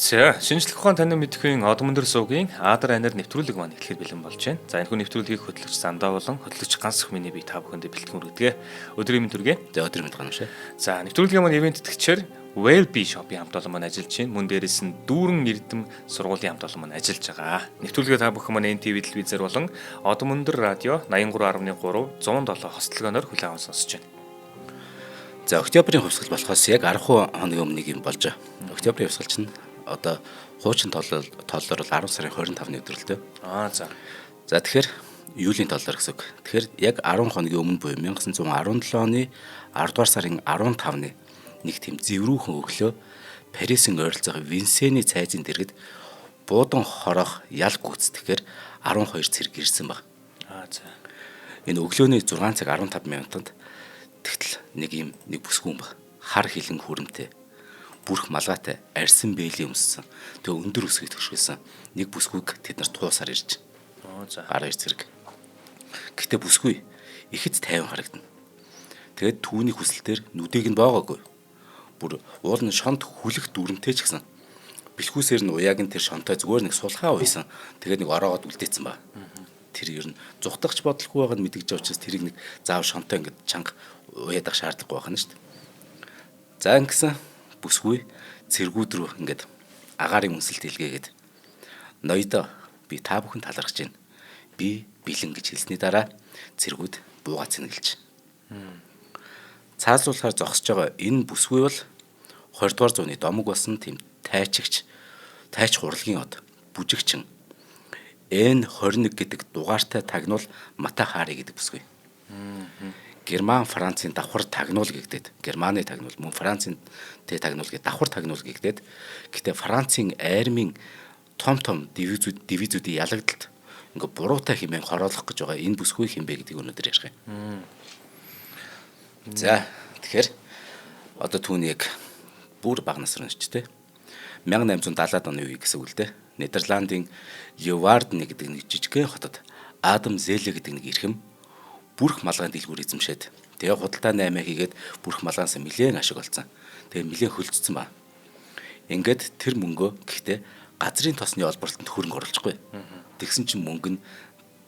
За, шинжлэх ухаан танин мэдхийн одон өндөр суугийн Адар анаар нэвтрүүлэг маань эхлэхээр бэлэн болж байна. За, энэхүү нэвтрүүлгийг хөтлөгч Зандаа болон хөтлөгч Гансах миний бие та бүхэнд бэлтгэн хүргэдэг. Өдрийн мэнд хүргэе. За өдрийн мэнд ганашаа. За, нэвтрүүлгийн маань ивент тэтгэгчээр Wellbe Shop-ийн хамт олон маань ажиллаж байна. Мөн дээрээс нь Дүүрэн Эрдэм сургуулийн хамт олон маань ажиллаж байгаа. Нэвтрүүлгээ та бүхэн маань NTV телевизээр болон одон өндөр радио 83.3 107 хослогооноор хүлээн аван сонсож байна. За, октябрийн хувьсгал болохоос яг 10 хоногийн өмнө юм болж байгаа. Октябрийн хувьсгал чинь одоо хуучин толлоор бол 10 сарын 25-ны өдрөлтөө. За. За тэгэхээр июлийн толлоор гэсэн үг. Тэгэхээр яг 10 хоногийн өмнө буюу 1917 оны 10 дугаар сарын 15-ны нэг тийм зэврүүхэн өглөө Парисын ойролцоогоо Винсений цайзын дэргэд буудан хорох ял гүйцэтгэхээр 12 цэрэг ирсэн баг. За. Энэ өглөөний 6 цаг 15 минутанд тэгтэл нэг бүсгүүн баг. Хар хилэн хүрэмтэй. Бүрх малгайтай арьсан бээлийн өмссөн. Тэгээ өндөр өсгөйг төгшгөлсөн нэг бүсгүйг тэд нар туусаар ирж. За. 12 цэрэг. Гэхдээ бүсгүй ихэд тайван харагдана. Тэгээд түүний хүсэлтээр нүдийг нь боогоогүй. Бүр уул нь шонт хүлэх дүрмтэй ч гэсэн бэлхүүсээр нь уяаг нь тэр шонтой зүгээр нэг сулхаа уйсан. Тэгээд нэг ороогоод үлдээсэн ба. Тэр ер нь зүхтагч бодлохгүй байгааг нь мэдгэж байгаа учраас тэрийг нэг заав шонтой ингээд чанга уяадах шаардлагагүй байна шүү дээ. За ингэсэн бүсгүй цэргүүд рүү ингээд агаарын үнсэлт илгээгээд ноёдоо би та бүхэн талархаж байна. Би бэлэн гэж хэлсний дараа цэргүүд буугаа цэнгэлж. Цаазруулахаар зогсож байгаа энэ бүсгүй бол 20 дугаар зууны домог болсон тийм тайч хурлагийн од бүжигчин N21 гэдэг дугаартай тагнуул Мата Хари гэдэг бүсгүй. Герман Францын давхар тагнуул гэгдээд Германы тагнуул мөн Францын тагнуул гэдэг давхар тагнуул гэгдээд гэхдээ Францын армийн том дивизүүдийн ялагдалт ингээ буруутай хэмээн хороолох гэж байгаа энэ бүсгүй хэмбэ гэдгийг өнөөдөр ярих юм. За тэгэхээр одоо түүнийг бүр бага насрын өчтэй 1870-аад оны үе гэсэн үг л дээ. Нидерландын Leeuwarden гэдэг нэг жижигхэн хотод Адам Зеле гэдэг нэг эрхэм бүрх малгайн дэлгүүр эзэмшээд тэгээ худалдаа 8 хийгээд бүрх малгаанаас нэлээд ашиг олцсон. Тэгээ нэлээд хөлдсөн ба. Ингээд тэр мөнгөө гэхдээ газрын тосны олборлолтод хөрөнгө оруулахгүй. Тэгсэн чинь мөнгө нь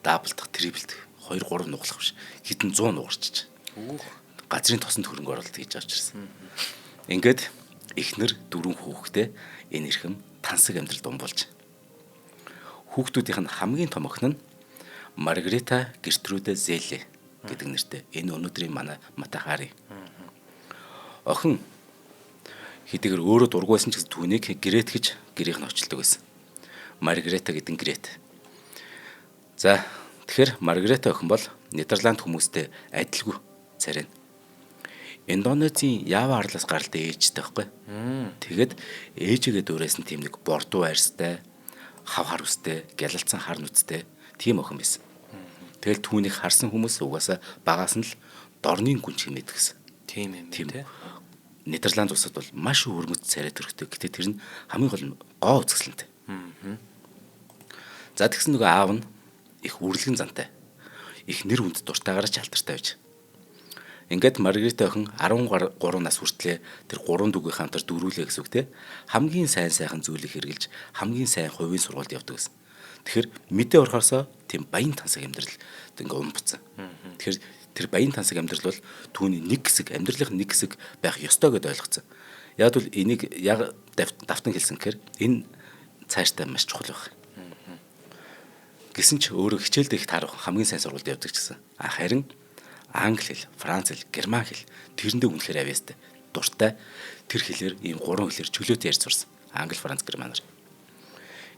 даблдах, триплдэх 2 3 нугалах биш. Хэдэн 100 нугарчиж. Газрын тоснд хөрөнгө оруулалт хийж авч ирсэн. Ингээд эхнэр 4 хүүхэдтэй энэ эрхэм тансаг амьдрал думбуулж. Хүүхдүүдийнх нь хамгийн том охин нь Маргарита Гертруде Зеле гэдэг нэртэй. Энэ өнөөдрийн манай Мата Хари. Охин хэдийгээр өөрөө дургуйсан ч гэсэн түүнийг Грет гэж гэрийнх нь очилдог байсан. Маргарита гэдэг Грет. За тэгэхээр Маргарита охин бол Нидерланд хүмүүстэй адилгүй царай. Индонезийн Ява арлаас гаралтай ээжтэй байхгүй. Тэгээд ээжигээ дүүрээс нь тийм нэг бордуу арьстай, хав хар үстэй, гялалцсан хар нүцтэй тийм охин байсан. Тэгэл түүнийг харсан хүмүүс угаасаа багаас нь л дорны гүнж хэмэдэг гэсэн. Тийм юм тийм. Нидерланд улсад бол маш өргөмөц царай төрхтэй. Гэтэ тэр нь хамгийн гол нь гоо үзэсгэлэнтэй. За тэгсэн нөгөө аав нь их үрлэгэн зантай. Их нэр хүнд дуртайгаар ч алдартай байж. Ингээд Маргарита охин 13 нас хүртлээр тэр 3 дүүгийн хамтар дөрүүлээ гэсэн үг те. Хамгийн сайхан зүйлийг хэрэгжилж хамгийн сайн хувийн сургуульд явдаг гэсэн. Тэгэхээр мэдээ орохоосоо тийм баян тансаг амьдрал ингээ умбцсан. Тэгэхээр тэр баян тансаг амьдрал бол түүний нэг хэсэг амьдралын нэг хэсэг байх ёстой гэдээ ойлгоцсон. Яг бол энийг яг давтан хэлсэн гэхээр энэ цааштай маш чухал байх. Гэсэн ч өөрөө хичээлдээ их таарах хамгийн сайн сургуульд явдаг гэсэн. Харин англи хэл, франц хэл, герман хэл тэрэндээ үнэхээр авьяастай. Дуртай тэр хэлээр ийм 3 хэлээр чөлөөтэй ярьж сурсан. Англи, франц, германаар.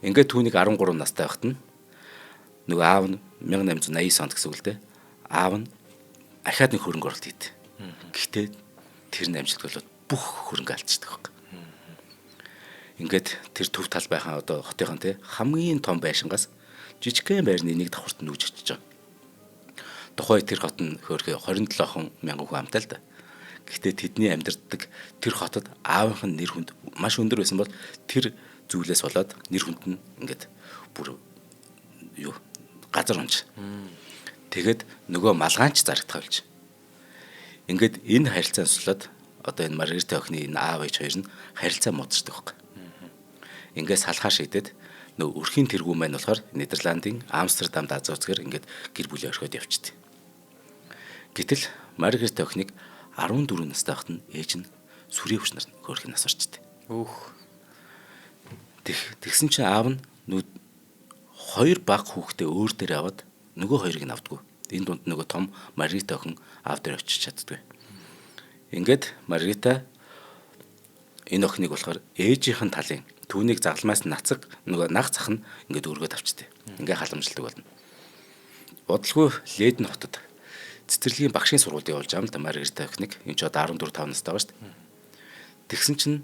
Ингээд түүнийг 13 настай байхад нь нөгөө аав нь 1889 онд гэсэн үг л дээ. Аав нь ахаад нэг хөрөнгө оруулалт хийдэг. Гэхдээ тэр нь амжилт болоод бүх хөрөнгө алдчихдаг байхгүй. Ингээд тэр төв тал байхаа одоо хотынхан те хамгийн том байшингаас жижигхэн байрны нэг давхарт нүүж очиж байгаа. Тухай тэр хот нь хөөрхөө 27 мянган хүн амтай л да. Гэхдээ тэдний амьдардаг тэр хотод аавынх нь нэр хүнд маш өндөр байсан бол тэр зүйлээс болоод нэр хүнд нь ингээд бүр газар унж. Тэгэд нөгөө малгаанч зарагдах болж. Ингээд энэ харилцаан судлаад одоо энэ Маргарита охины энэ аав ээж хоёр нь харилцаа муудчихдаг байхгүй. ингээд салхаа шийдээд нөгөө өрхийн тэргүүн маань болохоор Нидерландын Амстердамд аз үзгээр ингээд гэр бүлээ орхиод явчихдаг. Гэтэл Маргарита охиныг 14 настай байхад нь ээж нь сүрээ өвчнөр хөөрхөн нас орчдөг. Тэгсэн чинь аав нь хоёр баг хүүхдээ өөр дээр аваад нөгөө хоёрыг нь авдаггүй. Энэ дунд нөгөө том Маргарита охин аав дээр очиж чаддгүй. Ингээд Маргарита энэ охиныг болохоор ээжийнхэн талын түүнийг загламаас нацаг нөгөө наг зах нь ингээд өргөд авчдаг. Ингээд халамжилдаг болно. Бодлого Леден хотод цэцэрлэгийн багшийн сургуульд явуулж байгаа юм л да Маргарита охиныг. Энэ ч одоо 14-5 настай байгаа шүү дээ. Тэгсэн чинь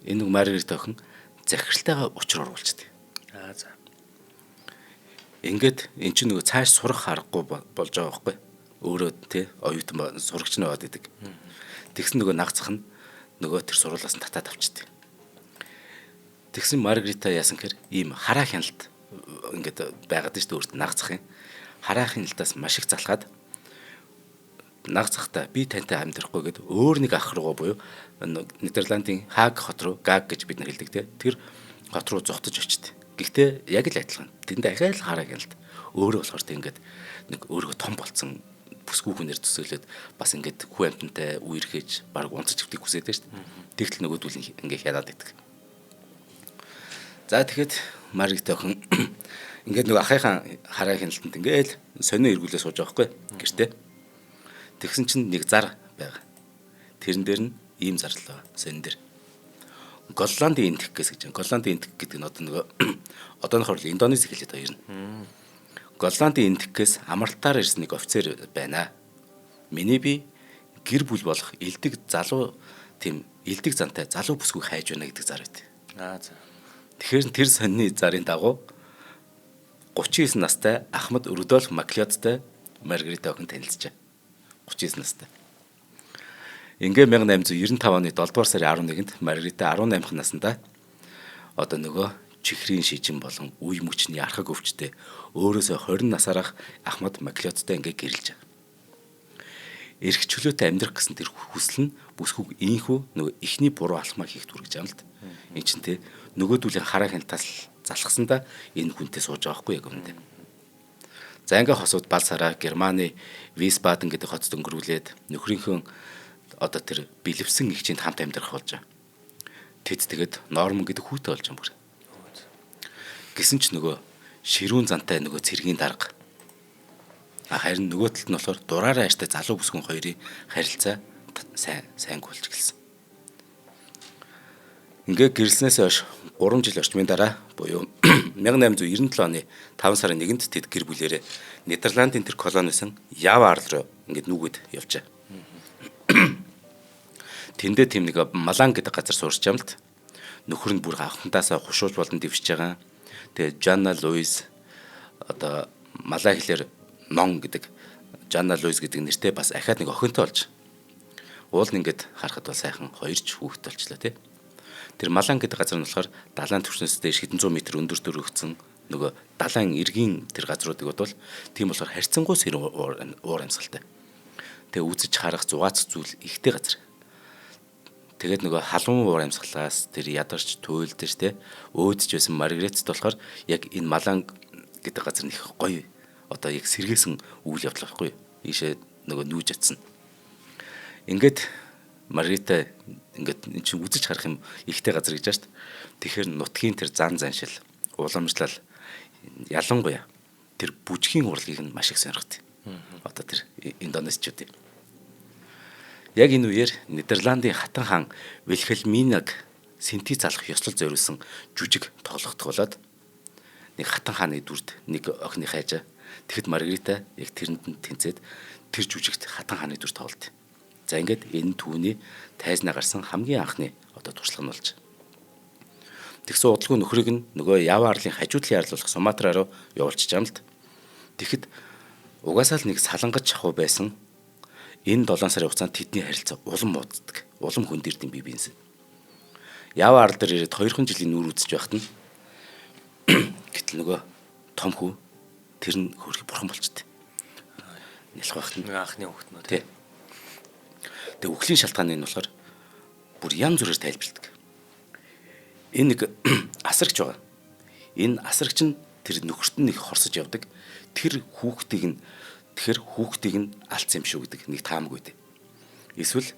энэ Маргарита охин захиралтайгаа учир оруулцдаг. За. Ингээд эн чинь нөгөө цааш сурах аргагүй болж байгаа байхгүй. Өөрөө тий оюутан сурагч нь байгаад идэг. Тэгсэн нөгөө наг зах нь нөгөө тэр сургуулиас нь татаад авчдаг. Тэгсэн Маргарита яасан гэхээр ийм хараа хяналт ингээд байгаад шүү дээ өөрт наг захын. Хараа хяналтаас маш их залхаад наг захта би тантай амьдрахгүй гэд өөр нэг ах руугаа буюу Нидерландын Хааг хот руу Гаг гэж бид нар хэлдэг те. Тэр хот руу зогтож очив. Гэхдээ яг л адилхан. Тэнд ахаал хараа хяналт. Өөрөө болохоор тэг ингээд нэг өөрийгөө том болцсон бүсгүй хүнээр төсөөлөд бас ингээд хүү амтантай үерхэж баг унцаж өвтгийг хүсээд байж шүү дээ. Тэгтэл нөгөөдүүл ингээд хянаад байдаг. За тэгэхэд Маргарита охин ингээд нөгөө ахыхаа хараа хяналтанд ингээд сонио эргүүлээ сууж байгаа байхгүй гэртээ. Тэгсэн чинь нэг зар байгаа. Тэрэн дээр нь ийм зарлаа сонин дээр. Голландын энтхгээс гэж. Голландын энтхг гэдэг нь одоо нөгөө одоонохоор Индонези хэлээд хоёр нь. Голландын энтхгээс амралтаар ирсэн нэг офицер байна. Миний би гэр бүл болох элдэг залуу тийм элдэг зантай залуу бүсгүй хайж байна гэдэг зар байт. За. Тэгэхээр тэр сонины зарын дагуу 39 настай Ахмад Рудольф Маклиодтай Маргарита охин танилцжээ. 39 настай. Ингээ 1895 оны 7 дугаар сарын 11-нд Маргарита 18 наснда одоо нөгөө чихрийн шижин болон үе мөчний архаг өвчтэй өөрөөсөө 20 насаарах Ахмад Маклиодтай ингээ гэрэлж байгаа. Эрх чөлөөтэй амьдрах гэсэн тэр хүсэл нь бүсгүйг ийхүү нөгөө ихний буруу алхмаа хийх түргэж байгаа юм л да. Энд чинь те нөгөөдүүлийн хараа хянтаас залхсандаа энэ хүнтэй сууж байгаа хгүй яг үнэндээ. За ингээ хосууд Балсараа Германы Висбаден гэдэг хотод өнгөрүүлээд нөхрийнхөө одоо тэр бэлэвсэн игчинд хамт амьдрах болж байгаа. Тэд тэгээд Норман гэдэг хүүтэй болж байгаа юм. Гэсэн ч нөгөө ширүүн зантай нөгөө цэргийн дарга. Харин нөгөө талд нь болохоор дураараа аштай залуу бүсгүн хоёрын харилцаа сайн болж гэлсэн. Ингээ гэрэлснээс хойш 3 жил орчмын дараа буюу 1897 оны 5 сарын 1-нд тэд гэр бүлээрээ Нидерландын тэр колонисэн Ява арал руу ингээд нүгэд явжээ. Тэндээ тийм нэг Малан гэдэг газар суурч юм л т. Нөхөр нь бүр анхандаасаа хушууж болон дэвшиж байгаа. Тэгээ Жанна Луиз одоо малай хэлээр нон гэдэг Жанна Луиз гэдэг нэртэй бас ахаад нэг охинтой болж. Уул нь ингээд харахад бол сайхан хоёрч хүүхэд болчлаа тий. Тэр Малан гэдэг газар нь болохоор далайн түвшнээс дээш хэдэн 100 м өндөр төрөгцсөн нөгөө далайн эргийн тэр газруудыг бодвол тийм болохоор харьцангуй сэрэн уур амьсгалтай. Тэгээ үзэж харах зугаац зүйл ихтэй газар. Тэгээд нөгөө халуун уур амьсгалаас тэр ядарч туйлдэж те өөдөж байсан Маргаритт болохоор яг энэ Малан гэдэг газар нь их гоё одоо яг сэргээсэн үйл явдал байхгүй. Ийшээ нөгөө нүүж ятсан. Ингээд Маргарита ингээд эн чинь үзэж харах юм ихтэй газар гэж байна шүү дээ. Тэгэхээр нутгийн тэр зан заншил, уламжлал ялангуяа тэр бүжгийн урлагийг нь маш их сонирхдаг. Одоо тэр Индонезичүүд. Яг энэ үеэр Нидерландын хатан хаан Вильхельминаг сэнти залах ёслол зориулсан жүжиг тоглогдох болоод нэг хатан хааны дүрд нэг охины хайжаа. Тэгэхэд Маргарита яг тэрэнд нь тэнцээд тэр жүжигт хатан хааны дүр тоглолт. За ингээд энэ түүний тайзнаа гарсан хамгийн анхны одоо туршлага нь болж. Тэгсэн удалгүй нөхрийг нь нөгөө Ява арлын хажуудлын арал болох Суматра руу явуулчих юм л. Тэгэхэд угаасаа л нэг салангаж чахуу байсан. Энэ 7 сарын хугацаанд тэдний харилцаа улам мууддаг. Улам хөндөрдөг бие биенээс. Ява арал дээр ирээд 2 жилийн нүүр үзэж байхад нь гэтэл нөгөө том хүү тэр нь хөрх бурхан болчтой. Нялх байхад нь анхны хүүхэд нь тий. Тэгээ үхлийн шалтгааны нь болохоор бүр янз бүрээр тайлбарладаг. Энэ нэг асаргч байгаа. Энэ асаргч нь тэр нөхөрт нь нэг хорсож явдаг. Тэгэхээр хүүхдийг нь алдсан юм шүү гэдэг нэг таамаг үүдээ. Эсвэл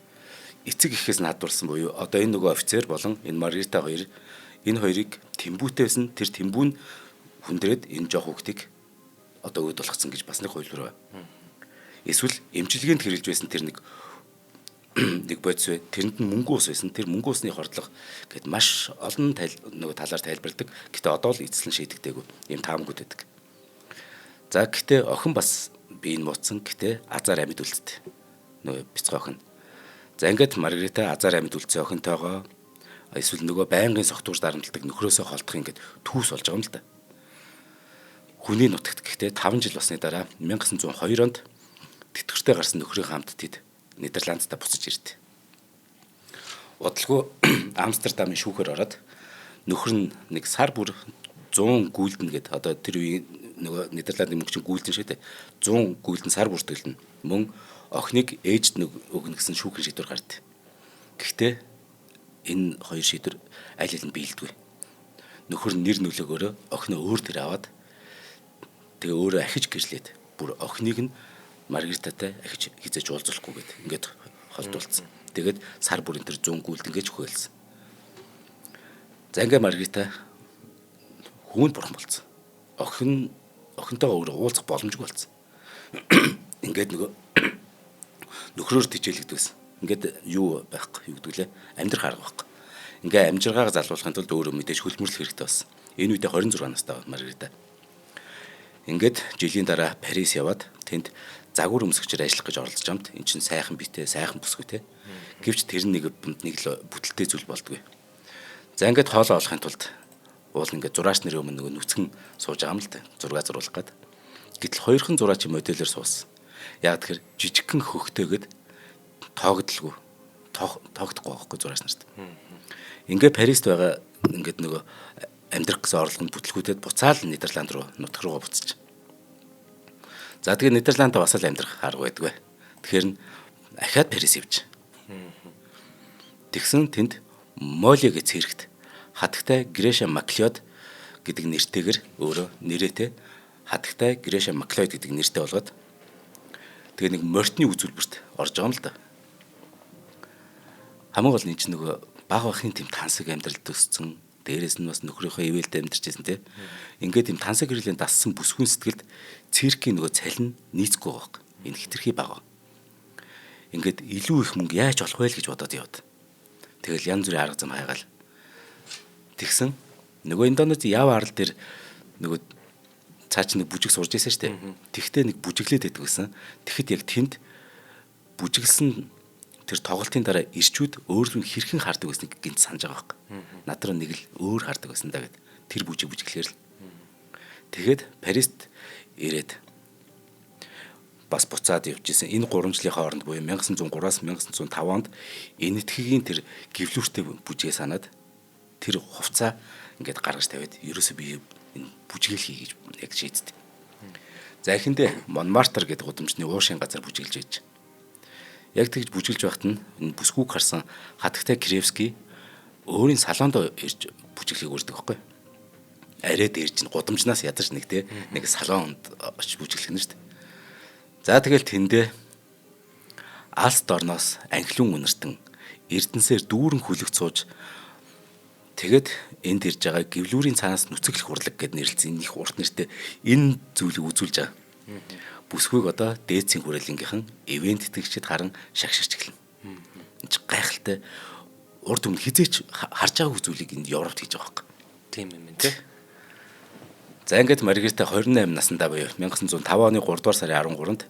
эцэг эхээс наадварсан буюу одоо энэ нөгөө офицер болон энэ Маргарита хоёр энэ хоёрыг тэмбүүтээс нь тэр тэмбүү нь хүндрээд энэ жоох хүүхдийг одоо өөд болгоцсон гэж бас нэг хувилбар байна. Эсвэл эмчилгээнд хэрэгжилж байсан тэр нэг бодис бай. Тэрэнд нь мөнгө ус байсан. Тэр мөнгө усны хордлого гэд маш олон нөгөө талаар тайлбарладаг. Гэтэ одоо л эзэслэн шийдэгдээгүй юм таамагуд байдаг. За гэтэ охин бас биеийн муцсан. Гэтэ азар амьд үлдсэн. Нөгөө бяцхан охин. За ингээд Маргарита азар амьд үлдсэн охинтойгоо эсвэл нөгөө байнгын согтууж дарамтлагдаг нөхрөөсөө холдох ингээд түүс болж байгаа юм л да. Хүний нутагт гэхдээ 5 жил болсны дараа 1902 онд тэтгэвртэй гарсан нөхрийн хамт тэд Нидерландтай буцаж ирдэ. Удалгүй Амстердамын шүүхээр ороод нөхөр нь нэг сар бүр 100 гүйлдэн гээд одоо тэр үеийн нөгөө Нидерландын мөнгө чинь гүйлдэн шүү дээ. 100 гүйлдэн сар бүр тэгэлнэ. Мөн охиныг ээжд өгнө гэсэн шүүхийн шийдвэр гард. Гэхдээ энэ хоёр шийдвэр аль аль нь биелдэггүй. Нөхөр нь нэр нөлөөгөөрөө охиноо өөр тэр аваад тэгээ өөрөө ахиж гэрлээд бүр охиныг нь Маргаритатай ахиж хизээж уулзуулахгүйгээд ингээд холдуулсан. Тэгээд сар бүр энэ 100 гүйлд ингэж хөөлсөн. За ингээ Маргарита хүүнд бурхан болсон. Охинтойгоо өөрөө уулзах боломжгүй болсон. Ингээд нөгөө нөхрөөр тижээлэгдсэн. Ингээд юу байхгүй юу гэдэг лээ. Амьдрах арга байхгүй. Ингээ амжиргааг залруулахын тулд өөрөө мэдээж хөлмөрлөх хэрэгтэй болсон. Энэ үедээ 26 настай Маргарита. Ингээд жилийн дараа Парис яваад тэнд загвар өмсгчээр ажиллах гэж оролцож амт. Энд чинь сайхан битээ, сайхан бүсгүйтэй. Гэвч тэр нэг л бүтэлтэй зүйл болдгоо. За ингээд хоолоо олохын тулд уул ингээд зураач нарын өмнө нөгөө нүцгэн сууж байгаа юм л та. Зураг зурулах гээд. Гэтэл хоёрхан зураач модельээр суусан. Яг тэгэхээр жижигхэн хөхтэйгээд тоогдлгүй. Тоогдохгүй байхгүй зураач нарт. Ингээд Парист байгаа ингээд нөгөө амьдрах гэсэн орлогонд бүтлгүүтэд буцаал Нидерланд руу нутг руугаа буцаж. За тэгээ Нидерландд бас л амьдрах арга байдгүй. Тэгэхээр ахаад Парис явж. Тэгсэн тэнд Молли гэж зэрэгт хатагтай Греша Маклеод гэдэг нэртэйгэр өөрөө нэрээтэй хатагтай Греша Маклеод гэдэг нэртэй болгоод тэгээ нэг мортны үзүүлбэрт орж байгаа юм л да. Хамгийн гол нь чинь нөгөө баг бахын тэм тансаг амьдрал төсцөн дээрээс нь бас нөхрийнхөө ивэлтэй амьдарч байсан те. Ингээд юм тансаг гэрлийн дассан бүсгүйн сэтгэлд циркийн нөгөө цалин нийцэхгүй байгаа. Энэ хитрхи бага. Ингээд илүү их мөнгө яаж олох вэ гэж бодоод яваад. Тэгэл янз бүрийн арга зам хайгаал. Тэгсэн нөгөө Индонези Ява арал дээр нөгөө цаач нэг бүжиг сурж байсан шүү дээ. Тэгтээ нэг бүжиглээд байдаг гэсэн. Тэгэхэд яг тэнд бүжиглсэн тэр тоглолтын дараа ирчүүд өөрсдөө хэрхэн хардаг байсныг гинт санаж байгаа байхгүй. Надруу нэг л өөр хардаг байсан даа гэд тэр бүжиглэхээр л. Тэгэхэд Парист ирээд бас буцаад явж исэн. Энэ 3 жилийн хооронд буюу 1903-аас 1905 онд энэтхэгийн тэр гівлүүртэй бүжгээ санаад тэр хувцаа ингээд гаргаж тавиад ерөөсөө би энэ бүжгэл хий гэж яг шийдтээ. За ихэндээ Монмартр гэдэг гудамжны уушин газар бүжиглж байж. Яг тэгж бүжиглж байхад нь энэ бүсгүйг харсан хатагтай Кревский өөрийн салонд ирж бүжиглэхийг үрдэг байхгүй. Арайд ирж гудамжнаас ядарч нэг салонд очиж бүжиглэх нь шүү дээ. За тэгэл тэндээ алс дорноос анхлын үнэртэн эрдэнсээр дүүрэн хүлэгт сууж тэгэд энд ирж байгаа гівлүүрийн цаанаас нүцгэлэх урлаг гэд нэрлэлсэн их урт нэртэй энэ зүйлийг үзүүлж байгаа. Бүсгүйг одоо дээдсийн хүрээлэнгийнхэн ивент тэтгэгчид харан шагширч эхэлнэ. Энд ч гайхалтай урд өмнө хизээч харж байгаагүй зүйлийг энд Европт хийж байгаа юм. Тийм юм тий. За ингээд Маргарита 28 наснда буюу 1905 оны 3 дугаар сарын 13-нд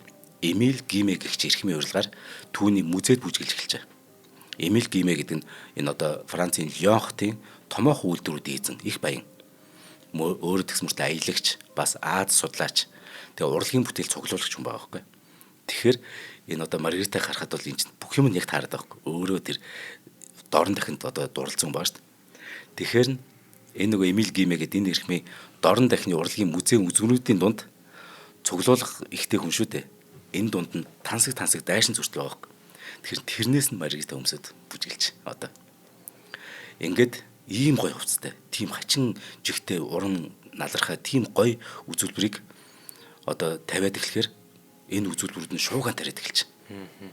Эмиль Гиме гэгч эрхмийн урилгаар түүний музейд бүжиглэж эхэлжээ. Эмиль Гиме гэдэг нь энэ одоо Францын Лион хотын томоохон үйлдвэрүүд эзэн их баян. Өөрөө тэгс мөртөө аялагч, бас Аз судлаач, тэгээ урлагийн бүтээл цуглуулагч хүн байгаа байхгүй. Тэгэхээр энэ одоо Маргаритаг харахад бол энэ бүх юм нь яг таарад байгаа байхгүй. Өөрөө тэр дорн дахинд одоо дурлцсан байгаа шүү дээ. Тэгэхээр энэ нөгөө Эмиль Гиме гэдэг энэ эрхмийн дорн дахины урлагийн музейн үзмэрүүдийн дунд цуглуулах ихтэй хүн шүү дээ. Энэ дунд нь тансаг дайшин зүртэл байгаа байхгүй. Тэгэхээр тэрнээс нь Маргарита өмсөд бүжиглж одоо. Ингээд ийм гоё хувцастай, тийм хачин жигтэй уран налархаа тийм гоё үзүүлбэрийг одоо тавиад эхлэхээр энэ үзүүлбэрүүд нь шууган тариад эхэлж.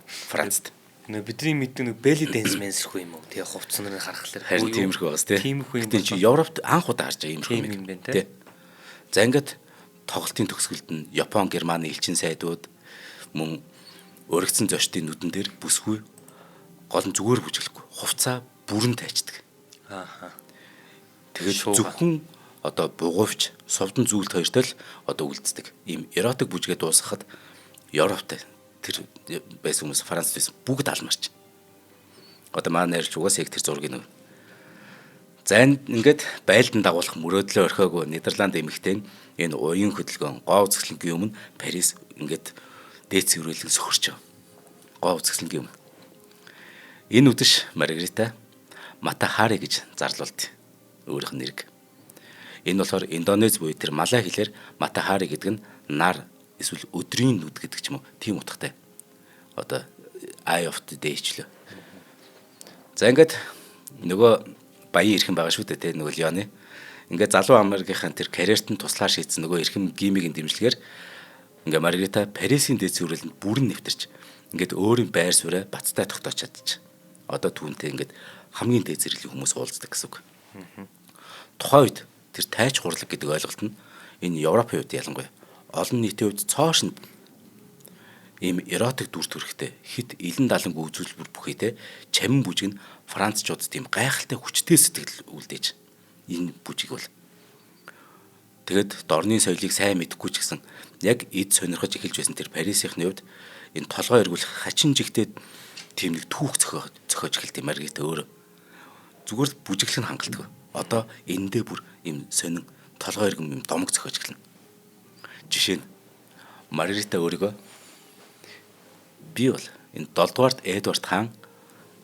Францд. Бидний мэддэг belly dance мэнсэрхүү юм уу? Тэгээ хувцас нарыг харахаар Харин тиймэрхүү бас тий. Тиймэрхүү юм. Тэгтээ чи Европт анх удаа харж байгаа Тийм юм юм байна тий. За ингээд тоглолтын төгсгөлд нь Япон, Германы элчин сайдууд мөн өргөцсөн зочдын нүдэн дээр бүсгүй гол нь зүгээр бүжиглэхгүй. Хувцаа бүрэн тайчдаг. Ааха. Тэгээд Шууган. зөвхөн одоо бугуйвч, совдон зүйлт хоёртой л одоо үлддэг. Ийм эротик бүжгээ дуусгахад Европт тэр байсан хүмүүс Францд байсан бүгд алмарч. Одоо манай найрч угаасаа яг тэр зургийг нөө. За ингээд байлдан дагуулах мөрөөдлөө орхиогүй Нидерланд эмэгтэй энэ уян хөдөлгөөн гоо үзэсгэлэнгийн өмнө Парис ингээд дээд цэврүүлэн сөхөрч байгаа. Гоо үзэсгэлэнгийн өмнө. Энэ үдэш Маргарита Матахари гэж зарлуулд өөрийнх нь нэрэг. Энэ болохоор Индонез буюу тэр малай хэлээр Матахари гэдэг нь нар эсвэл өдрийн нүд гэдэг ч юм уу тийм утгатай. Одоо eye of the day ч лөө. За ингээд нөгөө баян эрхэм байгаа шүү дээ нөгөө Леоны. Ингээд залуу Америкийн тэр карьерт нь туслаа шийдсэн нөгөө эрхэм гимигийн дэмжлэгээр ингээд Маргарита Парисын дээд цэврэлэнд бүрэн нэвтэрч ингээд өөрийн байр сууриа бацтай тогтоож чадчих. Одоо түүнтэй ингээд хамгийн дээд зэрэглэлийн хүмүүс уулздаг гэсэн үг. Тухайн үед тэр тайч хурлаг гэдэг ойлголт нь энэ Европын үед ялангуяа олон нийтийн үед цоошинд ийм эротик дүр төрхтэй хит илэн далангүй үзүүлбэр бүхийдээ чамин бүжиг нь Францчууд тийм гайхалтай хүчтэй сэтгэл үлдээж энэ бүжиг бол тэгэд дорны соёлыг сайн мэдэхгүй ч гэсэн яг эд сонирхож эхэлж байсан тэр Парисийнхны хувьд энэ толгой эргүүлэх хачин жигтэй тийм нэг түүх зохиож эхэлт юм Маргарита өөрөө зүгээр л бүжиглэх нь хангалттай. Одоо эндээ бүр ийм сонин толгой эргэм юм домог зохиож эхэлнэ. Жишээ нь Маргарита өөрийгөө би бол энэ 7 дугаарт Эдвард хаан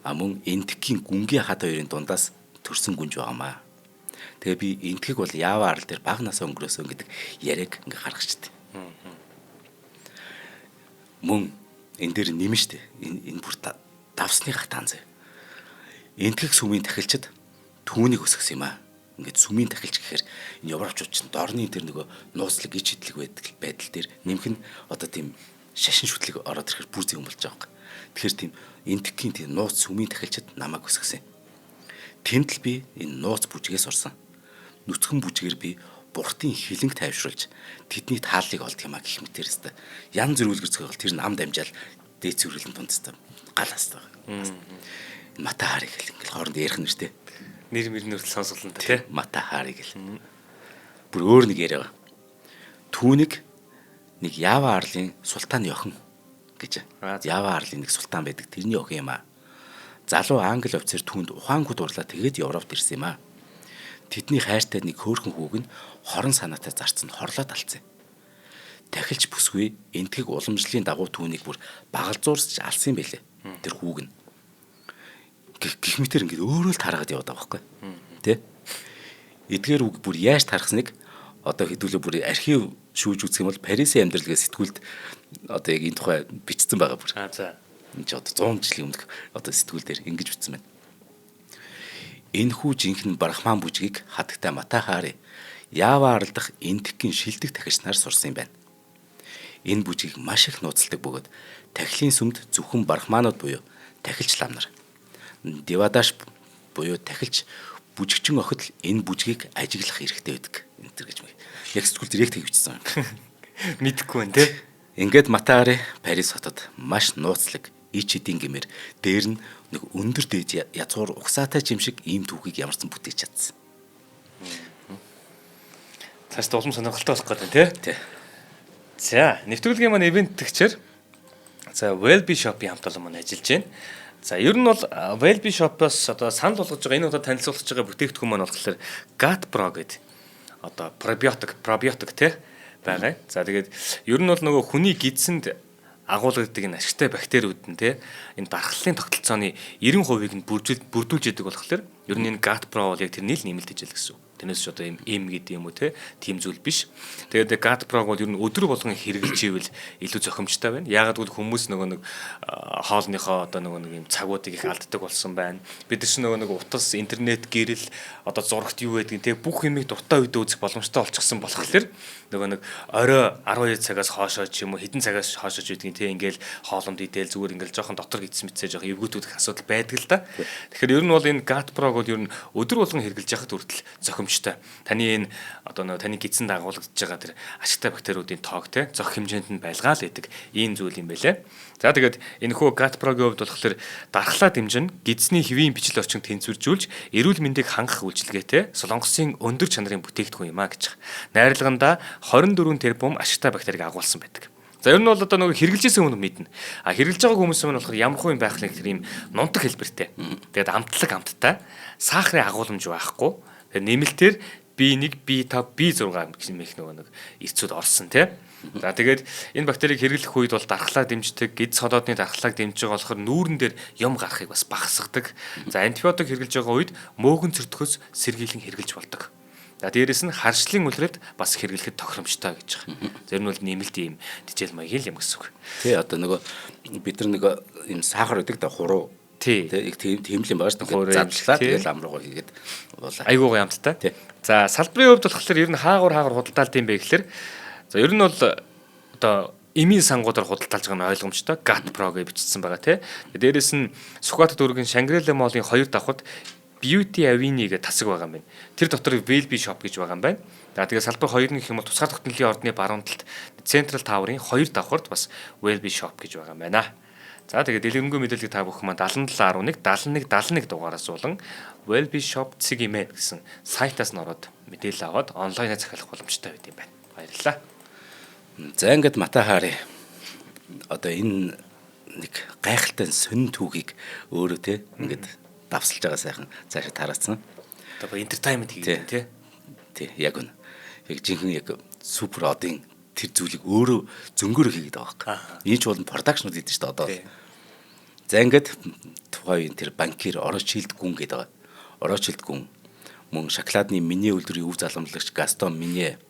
мөн энтхийн гүнгийн хад хоёрын дундаас төрсэн гүнж байгаамаа. Тэгээ би энтхийг бол Ява арал дээр баг насаа өнгөрөөсөн гэдэг яриаг ингээ гаргачихдаг. Мөн энэ дээр нэмэн штэ. Энэ бүр давсны хатаан зэ. Энтхийг сүмийн тахилчид түүнийг өсгсөн юм аа. Ингээд сүмийн тахилч гэхээр энэ европчууд чинь дорны тэр нөгөө нууцлаг ич идлэг байдал дээр нэмэх нь одоо тийм шашин шүтлэг ороод ирэхээр бүр зэвэн болж байгаа юм. Тэгэхээр тийм энтхийн тийм нууц сүмийн тахилчид намайг өсгсөн. Тэнд л би энэ нууц бүжгээс орсон. Нүцгэн бүжгээр би бурхтын хилэнг тайвшруулж тэдний тааллыг олдох юмаа гэх мэтэр өстой. Ян зөрүүлгэр зохиол тэр нам дамжаал дээд цэвэрлэн тундстай гал хастай. Матахари гэл ингээл хооронд ярих нэртэй. Нэр мөрнөр сонсголон та тий. Матахари гэл. Бүр өөр нэг яриа. Түүнийг нэг Ява арлын султааны охин гэж. Ява арлын нэг султан байдаг. Тэрний охин юм аа. Залуу англи офицер түүнд ухаангүй дурлаа тэгээд Европт ирсэн юм аа. Тэдний хайртай нэг хөөрхөн хүүг нь хорон санаатай зарцсан хорлоод алцсан. Тахилч бүсгүй энтхийг уламжлалын дагуу түүнийг бүр багалзуурсч алсан юм байлээ. Тэр хүүг нь. Гэх мэтэр ингээд өөрөө л тараад яваад байгаа байхгүй. Тэ? Эдгээр үг бүр яаж тархсныг одоо хэдүүлээ бүр архив шүүж үзэх юм бол Парисын амьдралгээ сэтгүүлд одоо яг энэ тухай бичсэн байгаа бүр. За. Энд ч одоо 100 жилийн өмнөх одоо сэтгүүл дээр ингэж бичсэн байна. Энэ хүү жинхэнэ брахман бүжгийг хатагтай Матахари Ява аралдах энтхийн шилдэг тахилчнаар сурсан юм байна. Энэ бүжгийг маш их нууцладаг бөгөөд тахилын сүмд зөвхөн брахманууд буюу тахилч лам нар Девадаш буюу тахилч бүжигчин охид л энэ бүжгийг ажиглах хэрэгтэй байдаг. Энэ төр гэж мэд. Яг сэтгүүл директ хийвчсэн. Мэдхгүй байна тий. Ингээд Матахари Парис хотод маш нууцлаг ич эдийн гэмээр дээр нь нэг өндөр дээд язгуур угсаатай юм шиг ийм түүхийг ямарсан бүтээж чадсан. Цааш улам сонирхолтой болох гэдэг тий. За, нэвтрүүлгийн маань ивент төгчээр за Wellbe Shop-ийн хамт олон маань ажиллаж байна. За, ер нь бол Wellbe Shop-оос одоо санал болгож байгаа энэ удаа танилцуулж байгаа бүтээгдэхүүн маань болохоор Gut Pro гэдэг одоо пробиотик тий байгаа. За, тэгээд ер нь бол нөгөө хүний гидсэнд агуулгадаг энэ ашигтай бактериуд нь тий энэ дархлалын тогтолцооны 90%-ийг нь бүрдүүлж яадаг болохоор ер нь энэ Gut Pro бол яг тэрний л нэмэлт ижил гэсэн. Тэрнээс ч одоо M гэдэг юм уу тийм зүйл биш. Тэгээд GAT Pro бол ер нь өдөр болгон хэрэгжилж ивэл илүү зохимжтой байна. Яагаад гэвэл хүмүүс нөгөө нэг хоолныхоо одоо нөгөө нэг юм цагуудыг их алддаг болсон байна. Бид нар ч нөгөө нэг утас, интернет, гэрэл одоо зурагт юу байдгийг бүх юмыг дуртай үед үзэх боломжтой болчихсон болохоор нөгөө нэг орой 12 цагаас хоошоо ч юм уу хэдэн цагаас хоошооч байдгийг ингээл хоолонд идэл зүгээр ингээл жоохон дотор гидсэн мэдсээ жоохон эвгүүтүүдэх асуудал байдаг л да. Тэгэхээр ер нь бол энэ GAT Pro бол ер нь өдөр болгон хэрэгжилж яхад хүртэл зохимжтой. Таны энэ одоо нөгөө таны гидсэн дагуулгадж байгаа тэр ашигтай бактериудын тоог зох хэмжээнд нь байлгаал гэдэг ийм зүйл юм байлээ. За тэгээд энэ хөө GAT Pro-гийн хувьд болохоор дархлаа дэмжин гидсний хэвийн бичил орчинд тэнцвэржүүлж эрүүл мэндийг хангах үйлчилгээтэй Солонгосын өндөр чанарын бүтээгдэхүүн юм а гэж. Найрлаганда 24 тэрбум ашигтай бактерийг агуулсан байдаг. За ер нь бол одоо нөгөө хэрэгжилжсэн хүмүүс мэднэ. А хэрэгжилж байгаа хүмүүс нь болохоор ямар хүн байх нэг тэр ийм нунтаг хэлбэртэй. Тэгээд амттай, сахарын агуулмж байхгүй. Тэгээд нэмэлтээр B1, B5, B6 гэсэн мэх нөгөө нэг эцүүд орсон тий. За тэгээд энэ бактерийг хэрэглэх үед бол дархлаа дэмждэг, гид солоодны дархлааг дэмжиж байгаа болохоор нүүрэн дээр юм гарахыг бас багасгадаг. За антибиотик хэрэглэж байгаа үед мөөгөн цөртгөөс сэргийлэн хэрэглэж болдог. За дээрэс нь харшлын үлрээд бас хэрэглэхэд тохиромжтой гэж байгаа. Зөв нь бол нэмэлт ийм дижэл маягийн юм гэсэн үг. Тий одоо нөгөө бид нар нөгөө ийм сахар гэдэг да хуруу тийм л юм байна шүү дээ. Задлаа тэгэл ам руугаа хийгээд болоо. Айгуугаа ямттай. За салбарын хувьд болохоор ер нь хаагур худалдаалт юм бэ гэхэлэр за ер нь бол одоо эмийн сангуудаар худалдаалж байгаа нь ойлгомжтой. GAT Pro гэж бичсэн байгаа тий. Дээрээс нь Сүхбаатар дүүргийн Shangri-La Mall-ын 2 давхад Beauty Avini гэх тасаг байгаа юм байна. Тэр дотор Wellbe Shop гэж байгаа юм байна. За тэгээ салбар 2 гэх юм бол тусгаар тогтнолын ордны баруун талд Central Tower-ын 2 давхарт бас Wellbe Shop гэж байгаа юм байна. За тэгээ дэлгэрэнгүй мэдээлэл та бүхэн маань 7711 7171 дугаараас болон Wellbe Shop Цэг-имэ гэсэн сайтаас н ороод мэдээлэл аваад онлайнаар захиалах боломжтой байт юм байна. Баярлалаа. За ингээд Мата Хари одоо энэ нэг гайхалтай сонин түүхийг өөрөө те ингээд давсалж байгаа сайхан цаашаа тараацсан. Одоо entertainment хийгээд тий. Тий, яг үнэ. Яг жинхэнэ яг супер одын тэр зүйлийг өөрөө зөнгөөр хийгээд байгаа хэрэг. Энэ ч бол продакшнууд гэдэг чинь одоо. За ингээд тухайн тэр банкир Орочилд гүн гэдэг байгаа. Орочилд гүн мөн шоколадны миний үйлдвэрийн өв заламжлагч Гастон Минье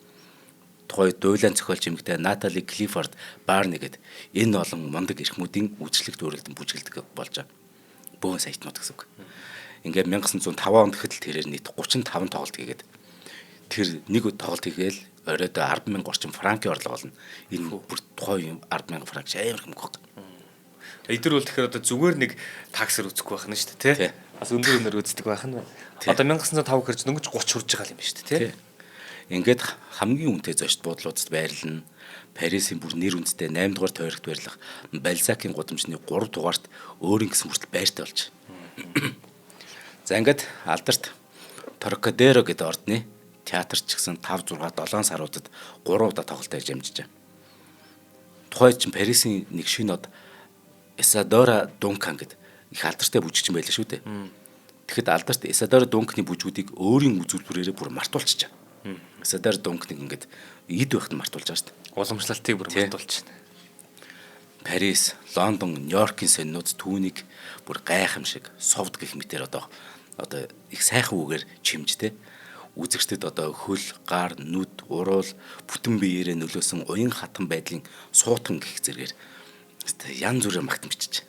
тухай дуйлан зохиолч эмэгтэй Натали Клиффорд Барни гэдэг энэ олон мундаг эрхмүүдийн үйлчлэгт өөрөлдөн бүжгэлдэг болж байгаа. Бөөн саятнууд гэсэн үг. Ингээд 1905 онд гэхэд тэрээр нийт 35 тоглолт хийгээд тэр нэг тоглолт хийгээл оройд 10,000 орчим франкийн орлого олно. Энэ бүр тухайн 10,000 франк амар хэмжээ баг. Эдгээр бол тэгэхээр одоо зүгээр нэг таксэр үзэхгүй байх нь шүү дээ тий. Бас өндөр үздэг байх нь байна. Одоо 1905 хэрэг дөнгөж 30 хүрж байгаа юм байна шүү дээ тий. Ингээд хамгийн үнэтэй зочд буудлуудад байрлана. Парисын бүр нэр үнэтэй 8 дугаар тойрогт байрлах Бальзакийн гудамжны 3 дугаарт өөрийн гэсэн хүртэл байртай болж. За ингээд алдарт Торкадеро гэдэг ордны театрч гэсэн 5 6 7 саруудад 3 удаа тоглолт хийж амжиж байгаа. Тухайн чинь Парисын нэг шинэ од Isadora Duncan гэдэг их алдартай бүжигчин байлаа шүү дээ. Тэгэхэд алдарт Isadora Duncan-ы бүжгүүдийг өөрийн үзүүлбэрээрээ бүр мартуулчихжээ. Isadora Duncan-ыг ингээд эд байхад мартуулж байгаа шүү дээ. Уламжлалтыг бүр мартуулж байна. Парис, Лондон, Нью-Йоркийн сонинууд түүнийг бүр гайхамшиг, совд гэх мэтээр одоо их сайхан үгээр чимжтэй. Үзэгчдэд одоо хөл, гар, нүд, уруул, бүтэн биеэрээ нөлөөсөн уян хатан байдлын суутан гэх зэргээр янз бүрээр магтамжиж.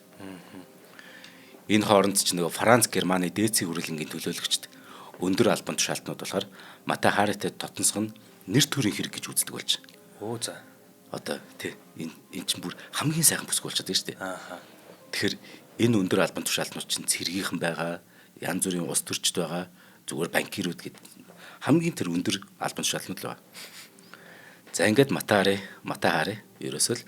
Энэ хооронд ч нөгөө Франц, Германы дээдсийн хүрээлэнгийн төлөөлөгчд өндөр албан тушаалтнууд болохоор Мата Харитэй тотонсох нь нэр төрийн хэрэг гэж үздэг болж. Оо за. Одоо тий энэ чинь бүр хамгийн сайхан бүсгүй болчиход байна шүү дээ. Тэгэхээр энэ өндөр албан тушаалтнууд чинь цэргийнхэн байгаа, янз бүрийн улс төрчд байгаа, зүгээр банкирууд гэд хамгийн тэр өндөр албан тушаалтнууд л байгаа. За ингээд Мата Хари ерөөсөө л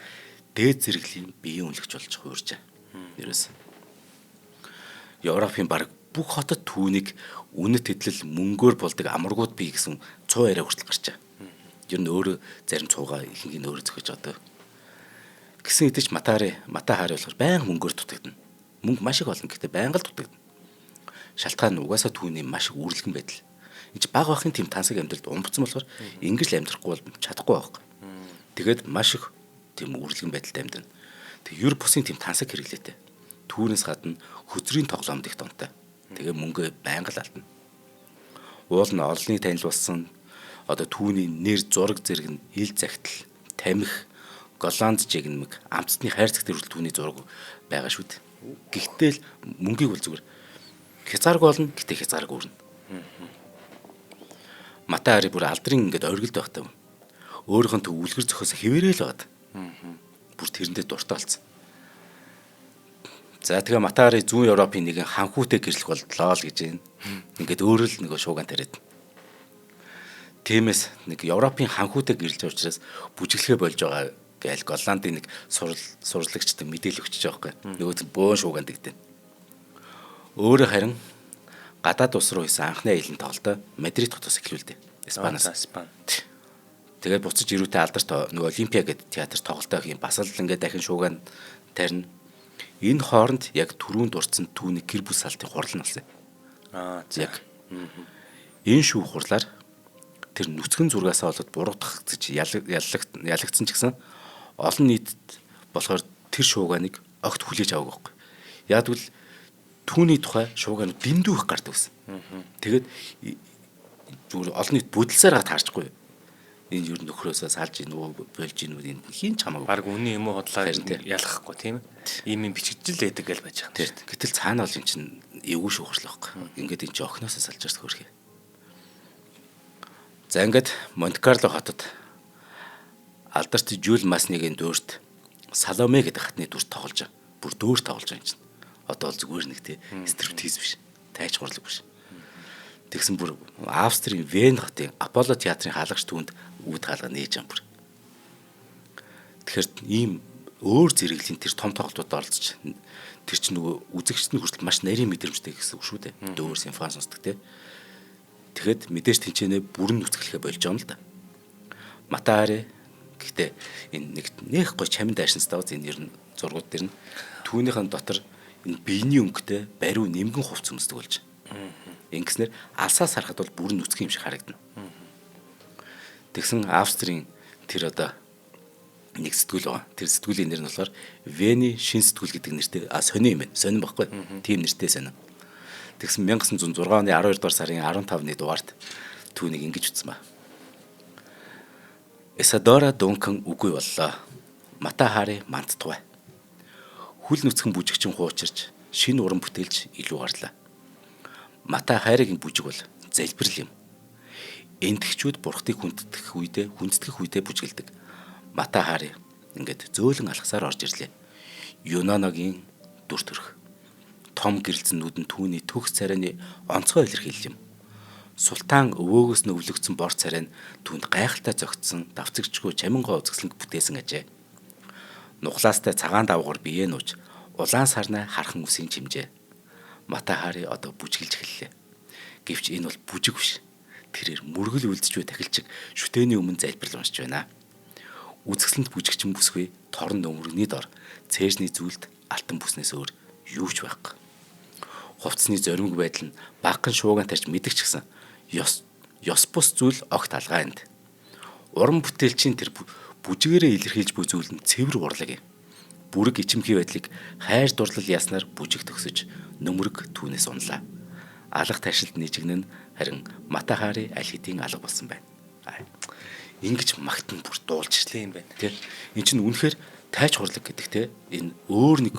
дээд зэрэглэлийн биеийн үнэлэгч болж хуурж байгаа. Ерөөсөө Европын баг бүх хотод түүнийг үнэт хэдлэл мөнгөөр болдог амаргууд бий гэсэн 100 яриа хүртэл гарч байгаа. Ер нь өөрөө зарим цуугаа ихэнх нь өөрөө зөхөж одоо. Гэсэн хэдий ч Мата Хари болохоор байнга мөнгөөр дутагдана. Мөнгө маш их олон гэхдээ байнга л дутагдана. Шалтгаан нь угаасаа түүний маш их үүрэлгэн байдал. Энд баг бахын тэм тансаг амьдралд умбцсан болохоор ингэж л амьдрахгүй бол чадахгүй байхгүй. Тэгээд маш их тэм үүрэлгэн байдалд амьдрна. Тэг ер бусын тэм тансаг хэрэглээтэй. Түүнээс гадна хөзрийн тоглоомд их донтой. Тэгээ мөнгө байнга л алдна. Уул нь олныг танилцуулсан одоо түүний нэр зураг зэрэг нь ил загтал, тамхи, голланд жигнэмэг, амцны хайр цэгтэр хүртэл түүний зураг байгаа шүү дээ. Гэхдээ л мөнгийг бол зүгээр хязгааргүй болно, гэтээ хязгааргүй өрнө. Матай хари бүр алдрын ингээд оргилд байхдаа өөрийнх нь төв үлгэр зөхөөс хэвээрэл байгаад. Бүр тэрэндээ дуртай болсон. За тэгээ Матай хари зүүн Европын нэгэн ханхүүтэй гэрлэх боллоо л гэж байна. Ингээд өөрөө л нэг шууган тариад. Тиймээс нэг Европын ханхүүтэй гэрлэж учраас бүжиглэхэ болж байгаа гээл Голландын нэг сурлагчтай мэдээлэл өгч байгаа байхгүй. Нөгөөд нь бөөн шууган дэгдэн. Өөрөө харин гадаад улс руу исэн анхны аялын тоглолтоо Мадрид хотоос эхлүүлдэг. Испаниас. Тэгээд буцаж ирүүтэй алдарт нөгөө Олимпиа гэдэг театрт тоглолтоо хийм бас л ингээд дахин шууган тарина. Энэ хооронд яг түрүүнд дурдсан түүний гэр бүл салтын хурал нь болсон. Яг энэ шүүх хурлаар тэр нүцгэн зургаасаа болоод буруутгагдж ялагдсан ч гэсэн олон нийтэд болохоор тэр шууганыг огт хүлээж аваагүй байхгүй. Яг л түүний тухай шууганууд дэндүү их гардаг байсан. Тэгээд зүгээр олон нийт бүдэлсээр таарчгүй. Энэ юу нөхрөөсөө салж ийн үү болж ийн үү энэ хийн ч хамаагүй. Бараг үнийн юм уу хотлоо ялахгүй тийм ээ. Ийм юм бичигдэл байдаг гэж байж байгаа юм. Гэтэл цаана бол эн чинь эвгүй шуухарлаа байхгүй. Ингээд эн чинь охиноосоо салж байгаа хөрхий. За ингээд Монте-Карло хотод алдарт Жюль Масныгийн дүрт Саломе гэдэг хатны дүрт тоглож байгаа. Бүр дүр тоглож байгаа юм чинь. Одоо бол зүгээр нэг тий стриптиз биш. Тайч хурлаг биш. Тэгсэн бүр Австрийн Вен хотын Аполло театрын хаалгач түүнд үүд хаалга нээж байгаа бүр. Тэгэхээр ийм өөр зэрэглэлийн тэр том тоглолтууд оролцож тэр чинь нөгөө үзэгчд нь хүртэл маш нарийн мэдрэмжтэй гэсэн үг шүү дээ. Дөөр симфони сонсдог тий. Тэгэхэд мэдээж тэнцэнэ бүрэн нүцгэлэхэ болж байгаа юм л да. Матай хари гэхдээ энэ нэг гой чамин дайшинс давз энэ ер нь зургууд дэр нь түүнийхэн дотор энэ биений өнгөтэй бариу нэмгэн хувц өмсдөг болж. Ингэснээр алсаас харахад бол бүрэн нүцгэн юм шиг харагдана. Тэгсэн Австрийн тэр одоо нэг сэтгүүл байгаа. Тэр сэтгүүлийн нэр нь болохоор Вений шин сэтгүүл гэдэг нэртэй сони юм байна. Сонин баггүй. Тийм нэртэй сони. Тэгсэн 1906 оны 12 дугаар сарын 15-ны дугаарт түүнийг ингэж утсан ба. Эсадора Дункан үгүй боллоо. Матай хари мандтугай. Хүл нүцгэн бүжигчин хуучирч шинэ уран бүтээлч илүү гарлаа. Матай хайрын бүжиг бол залбирал юм. Эндгчүүд бурхтыг хүндэтгэх үедээ бүжгэлдэг. Матай хари ингээд зөөлөн алхасаар орж ирлээ. Юноногийн дүр төрх. Том гэрэлцэн нүдэн түүний төгс царайны онцгой илэрхийлэл юм. Султан өвөөгөөс нь өвлөгдсөн бор царай нь түүнд гайхалтай зөгтсөн давцагчгүй чамингоо үзэсгэлэнг бүтээсэн ажээ. Нухлаастай цагаан давгаар биеэ нууж улаан сарнаа хархан үсийн чимжээ. Матай хари одоо бүжгэлж эхэллээ. Гэвч энэ бол бүжиг биш. Тэрээр мөргөл үлдчихвэ тахилчиг шүтээний өмнө залбирал уншиж байна. Үзэсгэлэнт бүжигчин бүсгүй торон нөмрөгний дор цээжний зүйлд алтан бүснээс өөр юу ч байхгүй. Хувцсны зоримог байдал нь багхан шууган тарьж мэдгч гисэн ёс бус зүйл огт алгаа энд. Уран бүтээлчийн тэр бүжгээрээ илэрхийлж буй зүйл нь цэвэр урлаг юм. Бүрэг ичимхий байдлыг хайр дурлал яснаар бүжиг төгсөж нөмрөг түүнээс унлаа. Алга ташилд нийжигнэн харин Матай хари аль хэдийн алга болсон байна. Ингиж магтан бүр дуулж ирлээ юм байна. Тэ эн чинь үнэхээр тайч хурлаг гэдэг те энэ өөр нэг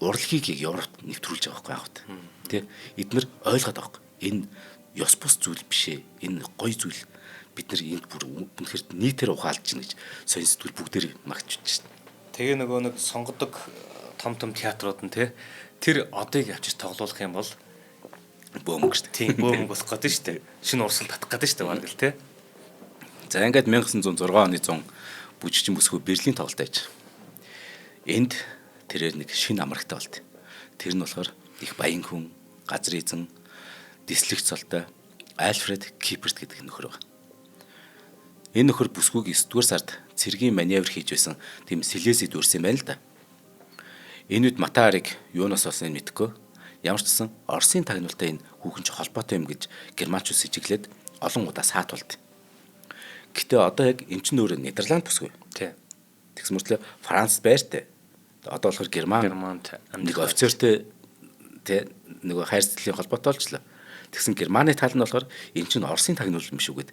урлагийг Европт нэвтрүүлж байгаа байхгүй яахт. Тэ эднэр ойлгоод байгаа. Энэ ёс бус зүйл биш ээ. Энэ гоё зүйл. Бид нар энд бүр үнэхээр нийтээр ухаалж чинь гэж сонь сэтгүүл бүгдээр магтчихж шин. Тэгээ нөгөө нэг сонгодог том театрууд нь тэр одыг авчиж тоглуулах юм бол бөөмөг шүү дээ. Тийм бөөмөг болох гэдэг шүү дээ. Шинэ урсгал татах гэдэг шүү дээ баг л те. За ингээд 1906 оны 100 бүжигчин бүсгүй Берлин тоглолт байж. Энд тэрээр нэг шинэ амрагтай болт. Тэр нь болохоор их баян хүн, газар эзэн, дислэгч цолтой Альфред Киперт гэдэг нөхөр байна. Энэ нөхөр бүсгүйг 9-р сард цэргийн маневр хийж байсан тийм Силезид үрсэн байна л да. Энэ үед Матай хариг юунаас олсныг мэдэхгүй. Ямар ч гэсэн Оросын тагнуултай энэ хүүхэн ч холбоотой юм гэж германчууд сэжиглээд олон удаа саатуулд. Гэтэ одоо яг эн чинь өөрөө Нидерланд бүсгүй. Тий. Тэгс мөртлөө Франц байртай. Одоо болохоор Германд нэг офицертэй тэ нөгөө хайр цэцлийн холбоотой болчлоо. Тэгсэн Германы тал нь болохоор эн чинь Оросын тагнуул юм шүү гэд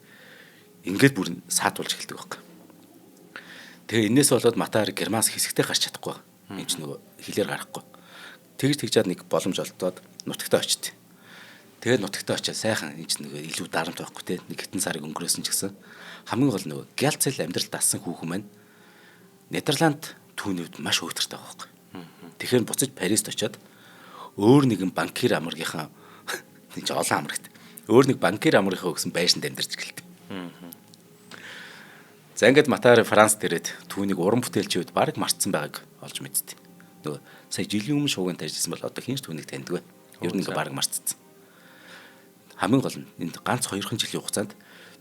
ингээд бүр саатуулж эхэлдэг байхгүй. Тэгээ энээс болоод Матаар Германс хэсэгтээ гарч чадахгүй. Энд чинь нөгөө хилээр гарахгүй. Тэгжаад нэг боломж олдоод нутагтаа очив. Тэгээд нутагтаа очиад сайхан энэ чинь нөгөө илүү дарамт байхгүй те. Нэг хитэн сарыг өнгөрөөсөн ч гэсэн хамгийн гол нөгөө Гялцэл амьдрал дассан хүүхэн маань Нидерланд түүнийд маш өдөртэй байгаа байхгүй. Тэгэхээр буцаж Парист очиод өөр нэгэн банкир амрагийнхаа нэг ч олон амрагт өөр нэг банкир амрагийнхаа өгсөн байшинд амьдарч гэлдэг. За ингээд Матаар Францд ирээд түүнийг уран бүтээлчүүд баг мартсан байгааг олж мэдтий. Нөгөө сая жилийн өмнө шуугинд ажилласан бол одоо хинч түүнийг таньдаг вэ? Ер нь ингээ баг мартцсан. Хамгийн гол нь энд ганц 2хан жилийн хугацаанд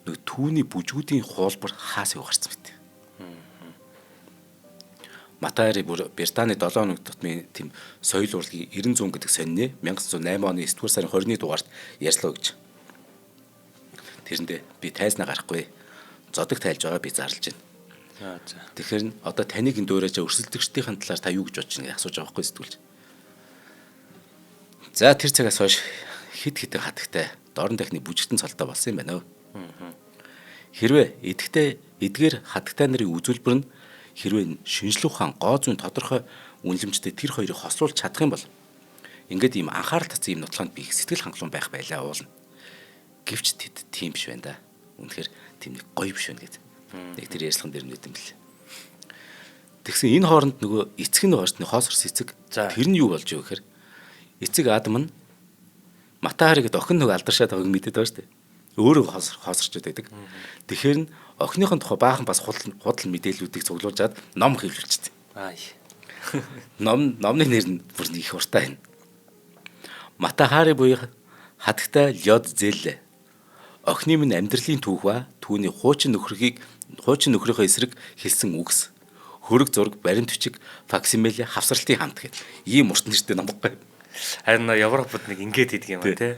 нөгөө түүний бүжгүүдийн хуулбар хаас юу гарсан мэт. Матаар Британий 7 хоног тутмын тийм соёл урлагийн 90 100 гэдэг сонины 1908 оны 9-р сарын 20-ны дугаарт ярьслаа гэж. Тэрэндээ би тайзнаа гарахгүй. Зодог тайлж байгаа би зарлж байна. За. Тэгэхээр одоо таныг энэ дуурайж өрсөлдөгчдийн талаар та юу гэж бодож байна гэж асууж байгаа байхгүй сэтгүүлж. За тэр цагаас хойш хит хитэн хатагтай дорн дахны бүжигтэн цолтой болсон юм байна. Хэрвээ эдгээр хатагтай нарын үзүүлбэр нь хэрвээ шинжлэх ухаан гоо зүйн тодорхой үнэлэмжтэй тэр хоёрыг хослуулж чадах юм бол ингээд ийм анхаарал татсан ийм нутлаанд би их сэтгэл хангалуун байх байлаа уулна. Гэвч тэд тийм биш байна да. Үнэхээр тийм нэг гоё биш байна гэдэг. Нэг тэр ярьслан дээр нүд юм бэл. Тэгсэн энэ хооронд нөгөө эцэг нь гоорсны хоосорс эцэг тэр нь юу болж юу гэхээр эцэг Адам нь Матаарыг охин нөгөө алдаршаад байгааг мэдээд байгаа шүү дээ. Өөрөө хоосорчод байдаг. Тэгэхээр нь охиныхон тухай баахан бас худал мэдээллүүдийг цуглуулжаад ном хэвлүүлчихсэн. Номны нэр нь бүр их уртаа байна. Матаари буюу хатагтай Лёд Зэллэ. Охины минь амьдралын түүх ба түүний хуучин нөхрийнхөө эсрэг хэлсэн үгс. Хөрөг зураг, баримт бичиг, факсимиле, хавсралтын хамт гэдэг. Ийм урт нэртэй ном баггүй. Харин Европод нэг ингээд хийдэг юм аа тий.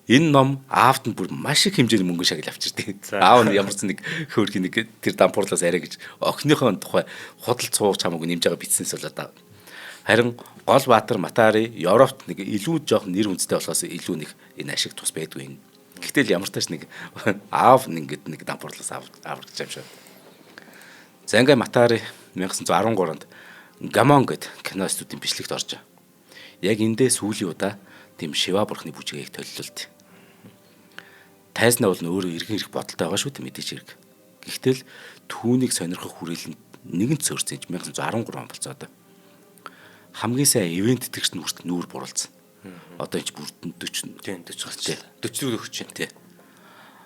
Энэ ном аавд нь бүр маш их хэмжээний мөнгө шагнал авчирдаг. Аав нь ямар ч нэг хөөрхийн нэг тэр дампуурлаас арай гэж охиныхоо тухай худал цуугч хамаагүй нэмж байгаа бичсэнээс болоод. Харин гол баатар Матаари Европт нэг илүү жоох нэр үндэстэй болохоос илүү нэг энэ ашиг тус байдгүй юм. Гэтэл ямар тааш нэг аав ингээд нэг дампуурлаас аврагч юм шиг. За ингээ Матаари 1913-нд Гамон гэд кино студийн бичлэгт орж. Яг эндээ сүүлийн удаа тийм Шива бурхны бүжгийг төлөвлөлт. Тайзнаа бол өөрөө иргэн ирэх бодолтой байгаа шүү дээ мэдээж хэрэг. Гэхдээ л түүнийг сонирхох хүрээлэнд нэгэн цөөрсөн 1913 он болцоо одоо. Хамгийн сайн ивент тэгш нүрт нүүр буруулсан. Одоо энэ бүр 40 гарч 40 өгч чинь тий.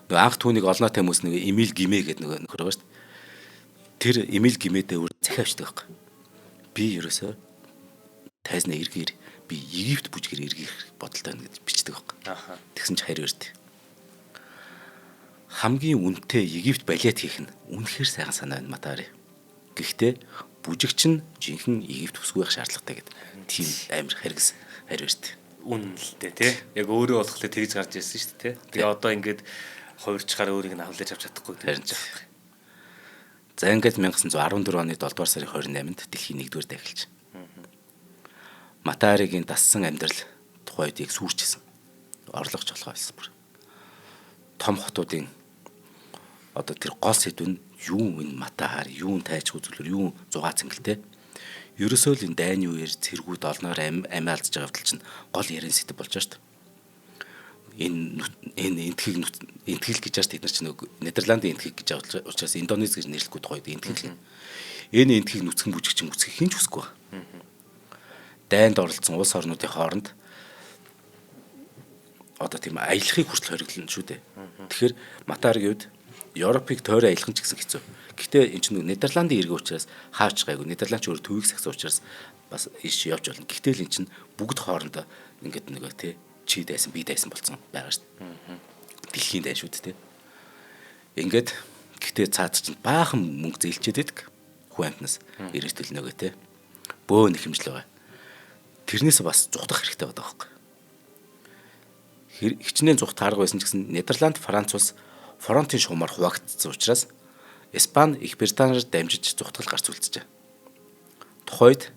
Нөгөө анх түүнийг олноотой хүмүүс нэг Эмил Гимэ гэдэг нөгөө нөхөр байгаа шүү дээ. Тэр Эмил Гимэдээ өөр захиавчдаг байхгүй. Би ерөөсөө тайзнаа иргээр би Египт бүжгээр иргэх бодолтой байна гэж бичдэг байхгүй. Тэгсэн чи хариу өрт. Хамгийн үнэтэй Египт балет хийх нь үнэхээр сайхан санаа байна Матаари. Гэхдээ бүжигч нь жинхэнэ Египт бүсгүй байх шаардлагатай гэдэг. Тийм амар хэрэгс хариу өрт. Үнэн л дээ тий. Яг өөрөө болохлээр тэгж гарч ирсэн шүү дээ тий. Тэгээ одоо ингээд хувирчгаар өөрийг нь авлаж авч чадахгүй гэж байна. За ингээд 1914 оны 7 дугаар сарын 28-нд дэлхийн 1-р дахилж. Матааригийн дассан амьдрал тухайд яг сүрчсэн. Орлогч болохоо байсан бүр. Том хотуудын одоо тэр гол сэдв нь юу энэ Матаар, юу тайч үзүүлэр, юу зугаа цэнгэлтэй. Ерөөсөө л энэ дайны үеэр цэргүүд олноор амиалдж байгаа хэвтал чинь гол ярин сэдв болж байгаа шүү дээ. Энэ энтгэл гэж яаж тэд нар чинь Нидерландын энтгэл гэж байгаа учраас Индонез гэж нэрлэхгүй тухайд энтгэл. Энэ энтгийг нүцгэн бүжигчин үсгэх хинч үсэхгүй. Дайнд оролцсон улс орнуудын хооронд одоо тийм аялахыг хүртэл хориглоно шүү дээ. Тэгэхээр Матааригийн үед Европыг тойроо аялах ч гэсэн хэцүү. Гэхдээ энэ чинь Нидерландын иргэн учраас хаач гайгүй. Нидерландч өөр төвийг сагсан учраас бас ийш явж болно. Гэхдээ л энэ чинь бүгд хоорондоо ингээд нөгөө тий чи дайсан би дайсан болсон байгаа шүү дээ. Дэлхийн дай шүү дээ. Ингээд гэхдээ цаад чинь баахан мөнгө зээлчээд байдаг. Хүн амтнаас эргэжтэл нөгөө тий бөө нэг хэмжил байгаа. Тэрнээс бас зүхдах хэрэгтэй байдаг байхгүй. Хичнээн зүгт таарга байсан ч гэсэн Нидерланд, Франц улс фронтын шугамар хуваагдсан учраас Испани Их Британаар дамжиж зүгтгал гарц үлджээ. Тухайд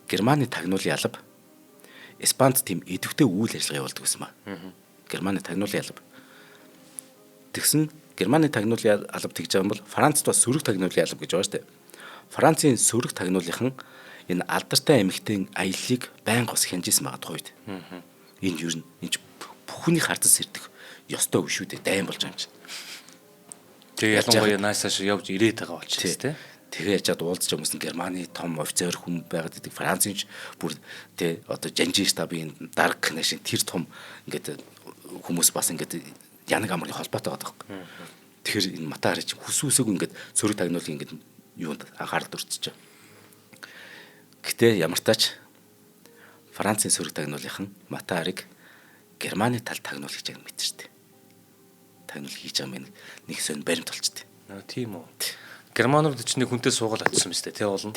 Германы тагнуулын алба Испанд тийм идэвхтэй үйл ажиллагаа явуулдаг байсан ба. Германы тагнуулын алба. Тэгсэн Германы тагнуулын алба тэгж байгаа юм бол Францд бас сөрөг тагнуулын алба гэж байгаа шүү дээ. Францын сөрөг тагнуулынхан энэ алдартай эмэгтэйн аяллыг байнга бас хянжсэн байгаа тухайд. Энэ юу нь энэ бүхний хардас ирдэх ёстой үе шүү дээ. Дайм болж байгаа юм чинь. Тэгээ ялангуяа наасааш явж ирээд байгаа болчихсон тий. Тэгээ яжаад уулзж хүмүүс нь Германы том офицер хүн байгаад идэг. Францын бүр тэ одоо жанжин штабын дарга нэшин тэр том ингээд хүмүүс бас ингээд янаг амрын холбоотой байгаа байхгүй. Тэгэхээр энэ Мата Хари хүсүүсэг ингээд сөрөг тагнуулын ингээд юунд анхаарал төрчихөж байгаа. Гэтэ ямар тач Францын сөрөг тагнуулынхан Мата Хариг Германы тал тагнуул хийж байгааг мэдчихтэй. Тагнуул хийж байгаа юм нэг сон баримт болчтой. Тийм үү. Германууд ч нэг хүнтэй суугаад очсон юм шүү дээ, тий болно.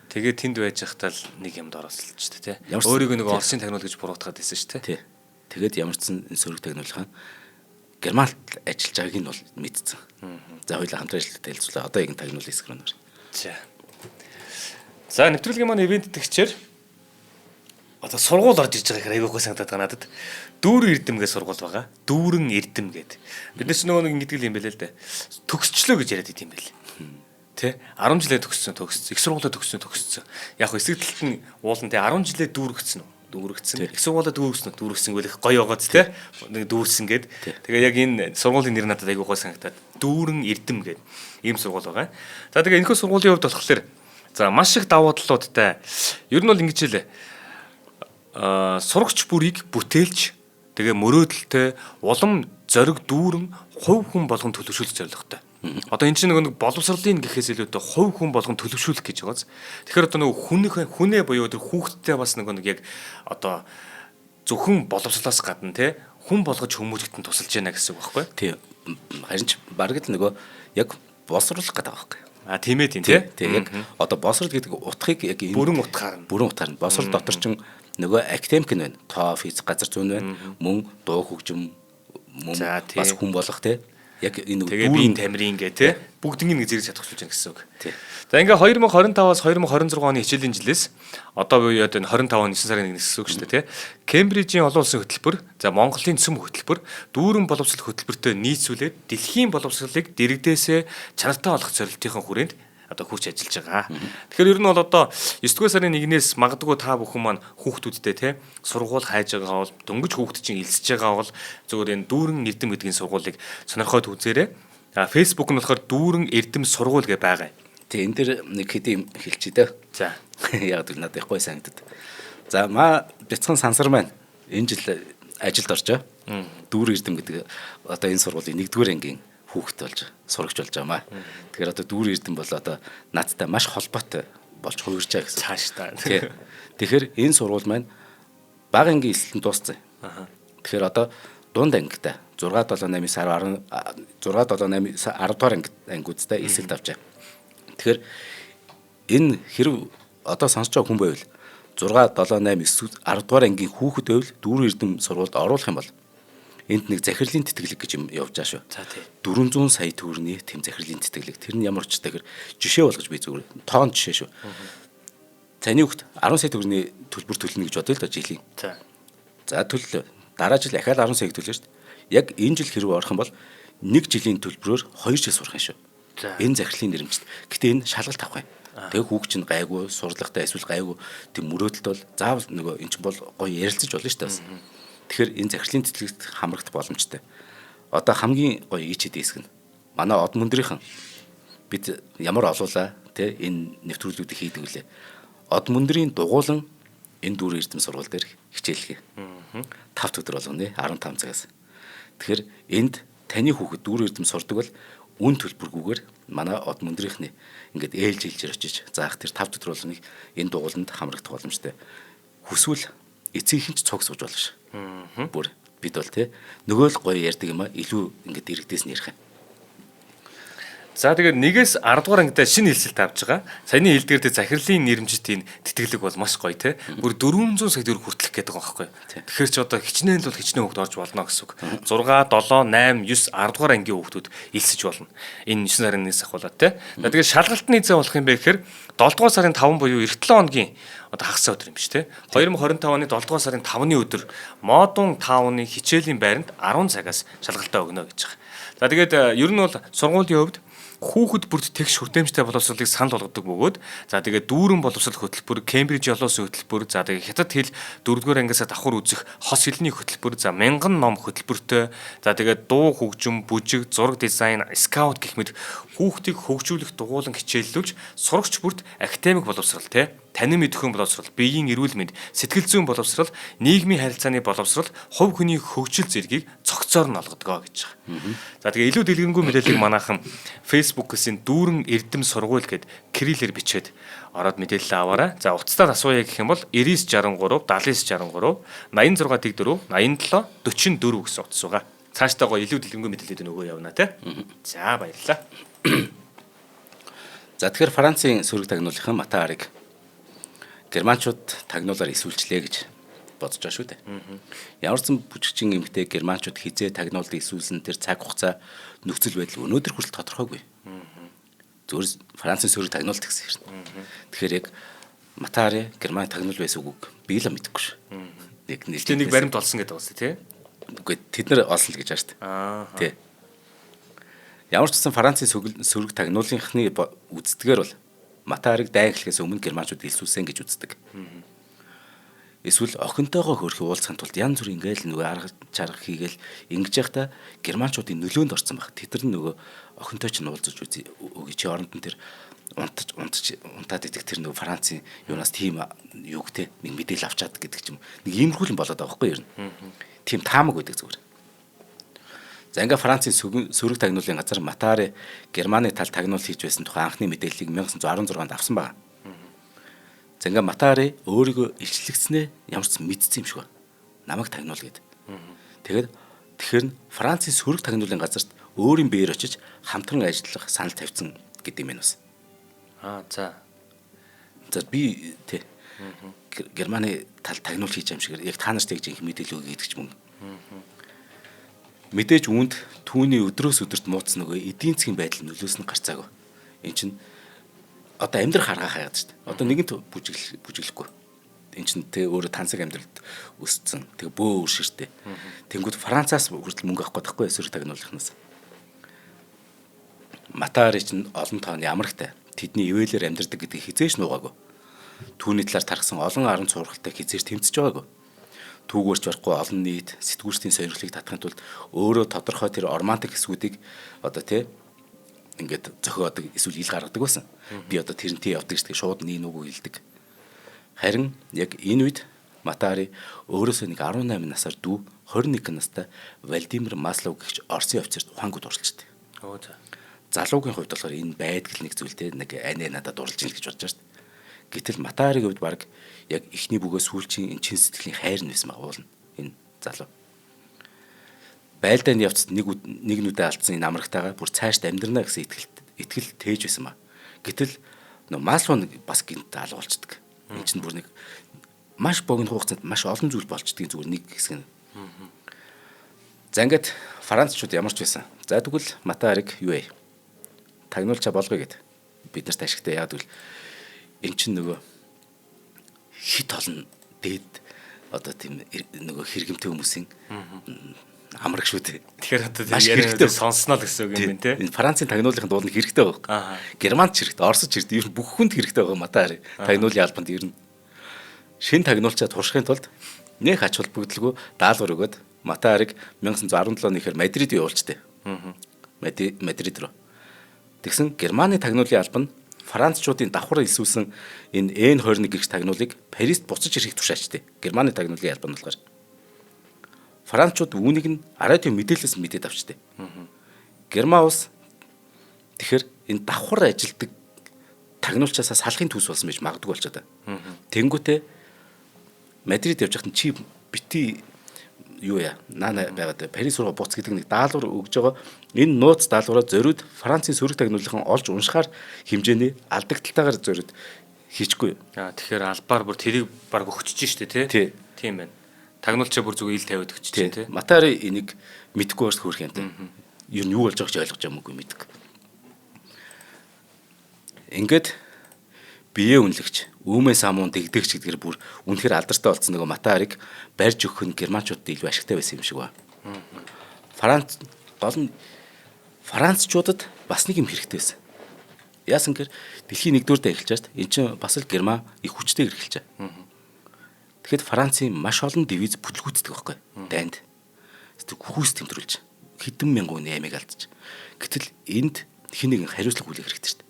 Тэгээ тэнд байж захтаа л нэг юмд оролцолж шүү дээ, тий. Өөрийгөө нэг Оросын тагнуул гэж буруутгаад байсан шүү дээ. Тий. Тэгээд ямар ч сан сөрөг тагнуулынхан Германд ажиллаж байгааг нь бол мэдсэн. За хоёулаа хамтран ажилладаг хэлцүүлээ. Одоо яг тагнуул хэсэг рүү нөр. За нэвтрүүлгийн маань ивент төгчээр одоо сургууль орж ирж байгаа хэрэг айгүйх санагдаад байгаа надад. Дүүрэн эрдэм гэж сургууль байгаа. Дүүрэн эрдэм гэд. Бид нар ч нөгөө нэг ингэдэг юм байл л дээ. Төгсчлөө гэж яриад идэм байл. Тэ 10 жилээ төгссөн. Их сургуулаа төгссөн. Яг хөө эсрэг талд нь уулан тэ 10 жилээ дүүргцсэн үү? Дүүргцсэн. Их сургуулаа дүүргсэн гэх гоё байгааз тэ. Нэг дүүрсэн гэд. Тэгээ яг энэ сургуулийн нэр надад айгүйх санагдаад. Дүүрэн эрдэм гэд. Ийм сургууль байгаа. За тэгээ энэхүү сургуулийн хувьд болохоор за маш их давуу талуудтай. Ер нь бол ингэж хэлээ. Сурагч бүрийг бүтээлч тэгээ мөрөөдөлтэй улам зориг дүүрэн хувь хүн болгон төлөвшүүлэх зорилготой. Одоо энэ чинь нэг боловсролын гэхээс илүүтэй хувь хүн болгон төлөвшүүлэх гэж байгааз. Тэгэхээр одоо нэг хүнээ буюу тэр хүүхдтэй бас нэг яг одоо зөвхөн боловсролоос гадна те хүн болгож хүмүүжигдэн тусалж яана гэсэн үг байхгүй? Тийм. Харин ч бараг л нөгөө яг боловсруулах гэдэг байгаа байхгүй? Тийм ээ тийм тий. Яг одоо боловсрол гэдэг утгыг яг бүрэн утгаар нь боловсрол дотор чинь нөгөө академик нь байна. Тоо, физик, газар зүйн байна. Мөн дуу хөгжим мөн бас хүн болох те. Яг энэ тэгээ биеийн тамирын гэ те. Бүгднийг нэг зэрэг чадахлуулж байгаа гэсэн үг. За ингээ 2025-аас 2026 оны хичээлийн жилээс одоо буюу энэ 25 оны 9 сарын 1-ээс гэсэн үг шүү дээ те. Кембрижийн олон улсын хөтөлбөр, за Монголын цөм хөтөлбөр, дүүрэн боловсрол хөтөлбөртөө нийцүүлээд дэлхийн боловсролыг дэрэгдээсээ чанартай болгох зорилтынхан хүрээнд одоо хүч ажиллаж байгаа. Тэгэхээр ер нь бол одоо 9-р сарын 1-ээс магадгүй та бүхэн маань хүүхдүүдтэй те сургууль хайж байгаа бол дөнгөж хүүхд чинь элсэж байгаа бол зөвхөн энэ дүүрэн эрдэм гэдгийн сургуулийг сонирхоод үзээрэй. Facebook нь болохоор дүүрэн эрдэм сургууль гэж байгаа. Тэ энэ дэр нэг хэдийн хэлчихье дээ. За. Яг л надад ихгүй санагдаад. За бяцхан сансар маань энэ жил ажилд орж байгаа. Дүүрэн эрдэм гэдэг одоо энэ сургуулийн 1-р ангийн хүүхэд болж сурагч болж байгаа маа. Тэгэхээр одоо дүүрэн эрдэм бол одоо надтай маш холбоотой болж хувирж байгаа гэсэн. Цааш та. Тэгэхээр энэ сургууль маань бага ангийн эсэлтэн дууссан. Тэгэхээр одоо дунд ангитай 6 7 8 10 дугаар ангиудтай эсэлт авч байгаа. Тэгэхээр энэ хэрв одоо сонсож байгаа хүн байвал 6 7 8 9 10 дугаар ангийн хүүхэд байвал дүүрэн эрдэм сургуульд оруулах юм бол энд нэг захирлын тэтгэлэг гэж юм явж байгаа шүү. За тий. 400 сая төгрөгийн тэм захирлын тэтгэлэг. Тэр нь ямар ч тэгэхээр жишээ болгож би зүгээр тоон жишээ шүү. Таны хүүхд 10 сая төгрөгийн төлбөр төлнө гэж бодъё л да жилийн. За төллөө. Дараа жил ахаад 10 сая төлнө шүү дээ. Яг энэ жил хэрэг орох юм бол 1 жилийн төлбөрөөр 2 жил сурах юм шүү. Энэ захирлын нэрмжлэл. Гэтэ энэ шалгалт авах юм. Тэгээ хүүхд чинь гайгүй, сурлагатай эсвэл гайгүй тийм мөрөөдөлт бол заавал нөгөө эн чинь бол гоё ярилцаж болно шүү дээ. Тэгэхээр энэ захирлын тэтгэлэгт хамрагдах боломжтой. Одоо хамгийн гоё ичэд хэсэг нь манай од мөндрийнхэн бид ямар олуулаа те энэ нэвтрүүлгүүдийг хийдэг үлээ. Од мөндрийн дугуулan энэ дүүрэн эрдэм сургууль дээр хичээлгээ. 5 өдөр болгоно 15 цагаас. Тэгэхээр энд таны хүүхэд дүүрэн эрдэм сурдаг бол үн төлбөргүйгээр манай од мөндрийнхний ингээд ээлжилж очиж заах тэр 5 өдөр болгоныг энэ дугууланд хамрагдах боломжтой. Хүсвэл эцгийнхэн ч цог сууж болно ш. Бүр бид бол те нөгөө л гоё ярьдаг юм а илүү ингээд иргэдээс нь ярих юм. За тэгээд 1-ээс 10 дугаар ангидаа шинэ хэлсэлт авч байгаа. Саяны хэлдгээрдээ захирлын нэрмжтийн тэтгэлэг бол маш гоё те. Бүр 400 сая төгрөг хүртэлх гэдэг байгаа байхгүй. Тэгэхээр чи одоо хичнээн л бол хичнээн хөвгт орж болно гэсэн үг. 6, 7, 8, 9, 10 дугаар ангийн хүүхдүүд элсэж болно. Энэ 9 сарын 1-ээс ахуулаад те. За тэгээд шалгалтын эзэн болох юм бэ гэхээр 7 дугаар сарын 5 буюу эх 7 хоногийн одоо хагас өдөр юм биш те. 2025 оны 7 дугаар сарын 5-ны өдөр модун таавны хичээлийн байранд 10 цагаас шалгалтаа өгнө гэж байгаа. За тэгээд ер нь бол сургуулийн хувьд хүүхэд бүрт тэгш хүртээмжтэй боловсролыг санал болгодог бөгөөд за тэгээд дүүрэн боловсрол хөтөлбөр, Кембриж олоосын хөтөлбөр, за тэгээд хятад хэл 4-р ангиасаа давхар үзэх хос хэлний хөтөлбөр, за 1000 ном хөтөлбөртэй, за тэгээд дуу хөгжим, бүжиг, зураг дизайн, скаут гэх мэт хүүхдийг хөгжүүлэх дугуйлан хичээллүүлж сурагч бүрт академик боловсрол те танин мэдэхүйн боловсрол, биеийн эрүүл мэнд, сэтгэл зүйн боловсрол, нийгмийн харилцааны боловсрол, хувь хүний хөгжил зэргийг цогцоор нь олгодог гэж байгаа. За тэгээ илүү дэлгэрэнгүй мэдээллийг манайхан Facebook-ийн дүүрэн эрдэм сургууль гэд кириллээр бичээд ороод мэдээлэл аваарай. За уцтаад асууя гэх юм бол 9963 7963 86 дэгдүрүү 87 44 гэсэн утас байгаа. Цаашдаа илүү дэлгэрэнгүй мэдээлэлүүд нөгөө явна те. За баярлалаа. За тэгэхээр Францын сөрөг тагнуулынхан Матаарыг германчууд тагнуулаар эсвүүлчлээ гэж бодож байгаа шүү дээ. Ямар ч бүжигчин эмэгтэй германчууд хизээ тагнуулыг эсвүүлсэн тэр цаг хугацаа нөхцөл байдал өнөөдөр хүртэл тодорхойгүй. Зөвхөн Францын сөрөг тагнуулт гэсэн юм. Тэгэхээр яг Матари Германы тагнуул байсан үг би л мэдэхгүй шүү. Яг нэг баримт олсон гэдэг байна тий. Үгүй тэд нар олсон л гэж байна шүү дээ. Тий. Ямар ч гэсэн Францын сөрөг тагнуулынхны үздгээр бол Матарыг дайн эхлэхээс өмнө германчууд илсүүлсэн гэж үздэг. Эсвэл охинтойгоо хөрөх уулзахын тулд янз бүр ингээл нөгөө арга чарга хийгээл ингэж явахдаа германчуудын нөлөөнд орсон баг. Тэд нар нөгөө охинтой ч нуулзаж үзье өгч оронд нь тэр унтаад идэх тэр нөгөө Францын юунаас тийм юу гэх нэг мэдээлэл авчаад гэдэг ч юм. Нэг иймэрхүү юм болоод байгаа байхгүй юу? Тийм таамаг байдаг зүгээр. За ингээ Францын сөрөг тагнуулын газар Матари Германы тал тагнуул хийж байсан тухай анхны мэдээллийг 1916 онд авсан байна. За ингээ Матари өөрийгөө илчлэгцнээ ямар ч мэдсэн юм шиг байна. Намайг тагнуул гэд. Тэгэхээр Францын сөрөг тагнуулын газарт өөрийн биеэр очиж хамтран ажиллах санал тавьсан гэдэг юм бас. За би тий Германы тал тагнуул хийж юм шиг яг та нарт гэж мэдээлэл өгье гэдэг ч мөн. Мэдээж үүнд түүний өдрөөс өдөрт муудсан нөгөө эдийн засгийн байдал нөлөөс нь гарцаагүй. Энд чинь одоо амьдрах арга хаяад шүү дээ. Одоо нэгэнт бүжиглэхгүй. Энд чинь тэ өөрөө тансаг амьдралд өссөн. Тэг бөө өршөртэй. Тэнгүүд Францаас хүртэл мөнгө авах гэдэгхгүй сөрөг тагнуулахнаас. Матари чинь олон тооны амрагтай. Тэдний ивэлээр амьдардаг гэдгийг хизээш нуугаагүй. Түүний талаар тархсан олон арын цувралтай хизээш тэмцэж байгаагүй. Түүгээрч барахгүй олон нийт сэтгүүртийн сонирхлыг татахын тулд өөрөө тодорхой тэр романтик хэсгүүдийг одоо тий ингээд зохиодог эсвэл ил гаргадаг байсан. Би одоо тэрнтэй явдаг гэдэг шууд нэг нүгөө хэлдэг. Харин яг энэ үед Матари өөрөөсөө нэг 18 насаар дүү 21 настай Владимир Маслов гэгч Оросын офицерт ухаангууд уралчдаг. Залуугийн хувьд болохоор энэ байдгал нэг зүйлтэй нэг анаа надад дурлж ийн гэж бодож байгаа шүү дээ. Гэтэл Матаригийн хувьд баг яг ихний бүгээс сүүлчийн энэ чин сэтгэлийн хайр нь байсан байгуулна энэ залуу. Байлдааны явцад нэг нүдэ алдсан энэ амрагтайгаа бүр цаашд амьдрна гэсэн итгэл тээж байсан ба. Гэтэл нөө Маслов бас гинт алгуулцдаг. Энэ чинь бүр нэг маш богино хугацаанд маш олон зүйл болчдгийг зүгээр нэг хэсэг нь. За ингээд Францчууд ямар ч байсан. За тэгвэл Матариг юу вэ? Тагнуулчаа болгоё гэд бид нарт ашигтай яадаг л эн чинь нөгөө хит олон дээд одоо тийм нөгөө хэрэгэмтэй хүмүүсийн амраг шүү дээ. Тэгэхээр одоо яриад сонсноо л гэсэн үг юм те. Энэ Францын тагнуулынхын дуулна хэрэгтэй байгаа. Германд ч хэрэгтэй, Оросд ч хэрэгтэй, ер нь бүх хүнд хэрэгтэй байгаа Матари. Тагнуулын албанд ер нь шин тагнуулчаа туршихын тулд нэг ач холбогдолгүй даалгавар өгөөд Матариг 1917 оны ихэр Мадрид явуулжтэй. Мадрид руу. Тэгсэн Германы тагнуулын албан Францчуудын давхар илсүүлсэн энэ N21 гэгч тагнуулыг Парист буцаж ирэхийг тушаачдээ. Германы тагнуулын албан болохоор Францчууд үүнийг нь радио мэдээлэлээс мэдээд авчдээ. Герман улс тэгэхээр энэ давхар ажилдаг тагнуулчаасаа салахын төс болсон байж магадгүй болчиход байна. Тэнгүүтээ Мадрид явж хахад чи бити юу яа наана байгаад Парис руу буц гэдэг нэг даалгавар өгж байгаа. Энэ нууц даалгавраа зориуд Францын сөрөг тагнуулынхан олж уншихаар хэмжээний алдагталтайгаар зориуд хийчихгүй. Тэгэхээр албаар бүр тэрийг баг өгчөж штэ тий. Тийм байна. Тагнуулчаа бүр зүгээр ил тавиад өгч чинь тий. Матари энийг мэдгүй бас хөөрх юм тий. Юу нь юу болж байгааг ч ойлгож байгаагүй мэдг. Ингээд бие үнэлэгч, үүмээ самуун дэгдэгч гэдгээр бүр үнэхээр алдартай болсон нөгөө Матариг барьж өгөх нь германчуудад илүү ашигтай байсан юм шиг ба. Францчуудад бас нэг юм хэрэгтэй байсан. Яасан гэхээр дэлхийн 1-р дэ эхэлж шээ. Энд чинь бас л Герман их хүчтэйгээр эхэлж байгаа. Тэгэхэд Францын маш олон дивиз бүтлгүүцдэг байхгүй. Дайнд. Хүүс тэмдрүүлж хэдэн мянган хүний амийг алдчих. Гэтэл энд хин нэгэн хариуцлага хүлээх хэрэгтэй шүү дээ.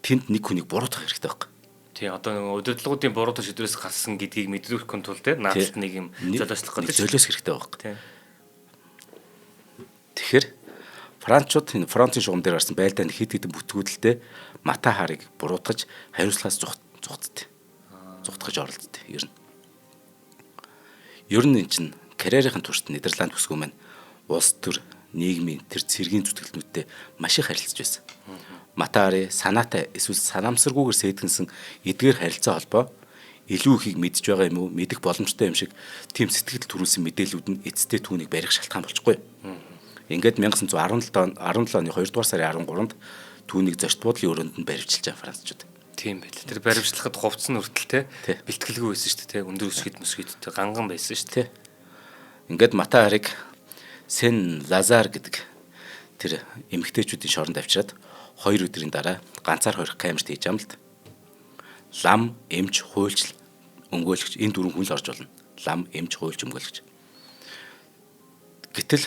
Тэнд нэг хүнийг буруутгах хэрэгтэй байхгүй. Тий, одоо нэг удирдлагуудын буруудах шийдвэрээс гарсан гэдгийг мэдрүүлэх тул те наадад нэг юм золиослох гэдэг. Золиос хэрэгтэй байхгүй. Тэгэхээр Францууд энэ Францын шугам дээр гарсан байлдаанд хэд хэдэн бүтгэгдэлтэй Мата харыг буруутгаж хариуцлагаас зугтгаж оролцдог ер нь. Ер нь эн чинь карьерийн туршид Нидерланд бүсгүй маань улс төр нийгмийн тэр цэргийн зүтгэлтнүүдтэй маш их харилцаж байсан. Матари санаатай эсвэл санамсаргүйгээр сэтгэнсэн эдгээр харилцаа холбоо илүү ихийг мэдж байгаа юм уу, мэдэх боломжтой юм шиг тийм сэтгэл төрүүлсэн мэдээлүүд нь эцэстээ түүнийг барих шалтгаан болчихгүй. Ингээд 1917 оны 2 дугаар сарын 13-нд түүнийг зочд буудлын өрөөнд нь баривчилж байгаа францчууд. Тийм байл. Тэр баривчлахад хувцс нь хүртэл те бэлтгэлгүй байсан шүү дээ. Өндөр өсгийд мөсгийдтэй ганган байсан шүү дээ. Ингээд Матариг Сен Лазар гэдэг тэр эмэгтэйчүүдийн шоронд авчираад 2 өдрийн дараа ганцаар хорих камерт хийж байгаа юм л да. Лам, эмч, хуульч, өмгөөлөгч энэ дөрвөн хүн л орж болно. Лам, эмч, хуульч, өмгөөлөгч. Гэтэл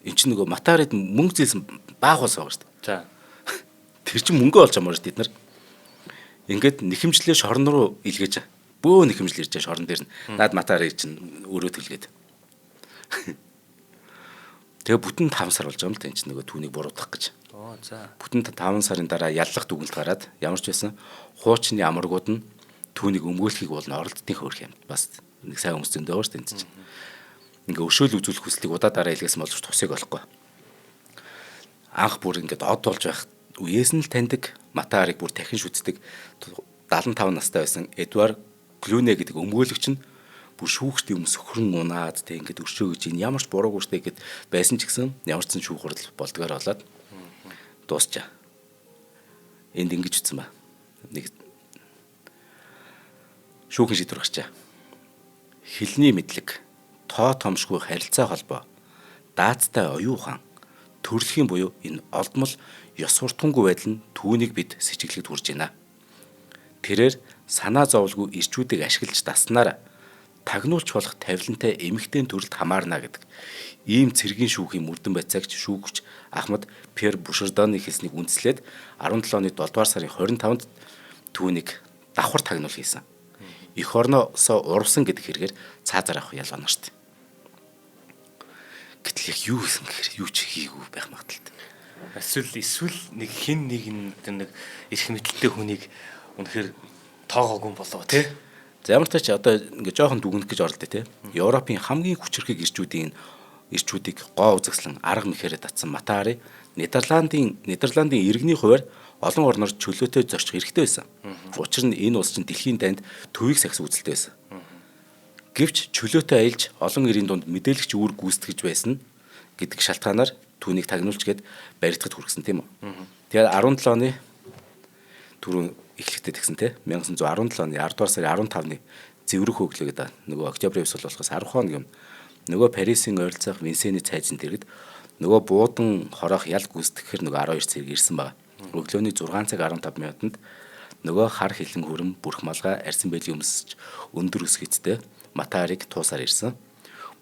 эн чинь нөгөө Матарид мөнгө зээлсэн баах болсон байгаа шүү дээ. За. Тэр чинь мөнгө олж амаар шүү дээ бид нар. Ингээд нэхэмжлээ шорон руу илгээж бөө нэхэмжлэр ирж шорон дээр нь наад Матарыг чинь өрөө төлгээд. Тэгээ бүтэн 5 сар болж байгаа юм л энэ чинь нөгөө түүнийг буруутгах гэж. За. Бүтэн 5 сарын дараа яллах дүгнэлт гараад ямар ч байсан хуучны амаргууд нь түүнийг өмгөөлөхийг болно оролдтын хөөрх юм. Бас нэг сайн хүмүүс зөндөө байгаа шүү дээ энэ чинь. Ингээ өшөөл үзүүлэх хүслийг удаа дараа илгээсэн болж тусыг олохгүй. Анх бүр ингээд од болж байх үеэс нь л таньдаг Матарыг бүр дахин шүтдэг 75 настай байсан Эдуард Клюне гэдэг өмгөөлөгч нь бүр шүүгчдийн өмнө сөхрөн унаад тэг ингээд өршөөгж ин ямар ч буруугүй штэ гэд байсан ч гэсэн ямар ч шүүх хурал болдгоор болоод дуусчаа. Энд ингэж үтсэн ба. Нэг шүүхийн шийдвэр гарчаа. Хилний мэдлэг, тоо томшгүй харилцаа холбоо, даацтай оюухан, төрөлхийн буюу энэ олдмол ёс суртахуунгүй байдал нь түүнийг бид сэжиглэхэд хүрж байна. Тэрээр санаа зовлгүй ирчүүдийг ашиглаж даснаар тагнуулч болох тавилантай эмэгтэй төрөлд хамаарна гэдэг ийм цэргийн шүүхийн мөрдөн байцаагч шүүгч Ахмад Пьер Бушарданы хэлснийг үндслээд 17 оны 7 дугаар сарын 25-нд түүнийг давхар тагнуул хийсэн. Эх орноосоо урвсан гэдэг хэрэгээр цаазаар авах ялгаана шүү дээ. Гэтэл яг юу хийсэн гэхээр юу ч хийгээгүй байх магадaltaй. Эсвэл нэг хин нэг эрх мэдэлтэй хүнийг үнэхээр тоогоогүй болоо тий. За ямар ч тач одоо ингээ жоохон дүгнэх гэж оролдоо тий. Европын хамгийн хүчрхэг ирчүүдийг гоо үзэгслэн арга мэхээрээ татсан Матари Нидерландын иргэний хувьар олон орноор чөлөөтэй зорчих хэрэгтэй байсан. Учир нь энэ улс чинь дэлхийн дайнд төвийг сахис үзэлтэй байсан. Гэвч чөлөөтэй аялж олон ирийн дунд мэдээлэгч үүрэг гүйцэтгэж байсан гэдэг шалтгаанаар түүнийг тагнуулж гээд баригдахад хүргэсэн тийм үү. Тэгээд 17 оны түрүү эхлэхдээ тэгсэн те 1917 оны 10 дугаар сарын 15-ны зэврэх өглөө гэдэг нөгөө октябрийн ёсол болохоос 10 хоног юм. Нөгөө Парисын ойролцоох Винсений цайзын дэргэд нөгөө буудан хороох ял гүйцэтгэхээр нөгөө 12 цэрэг ирсэн байна. Өглөөний 6 цаг 15 минутанд нөгөө хар хилэн хөрөм бүрх малгай арьсан бэлийн өмсөж өндөр өсгийцтэй Матариг туусаар ирсэн.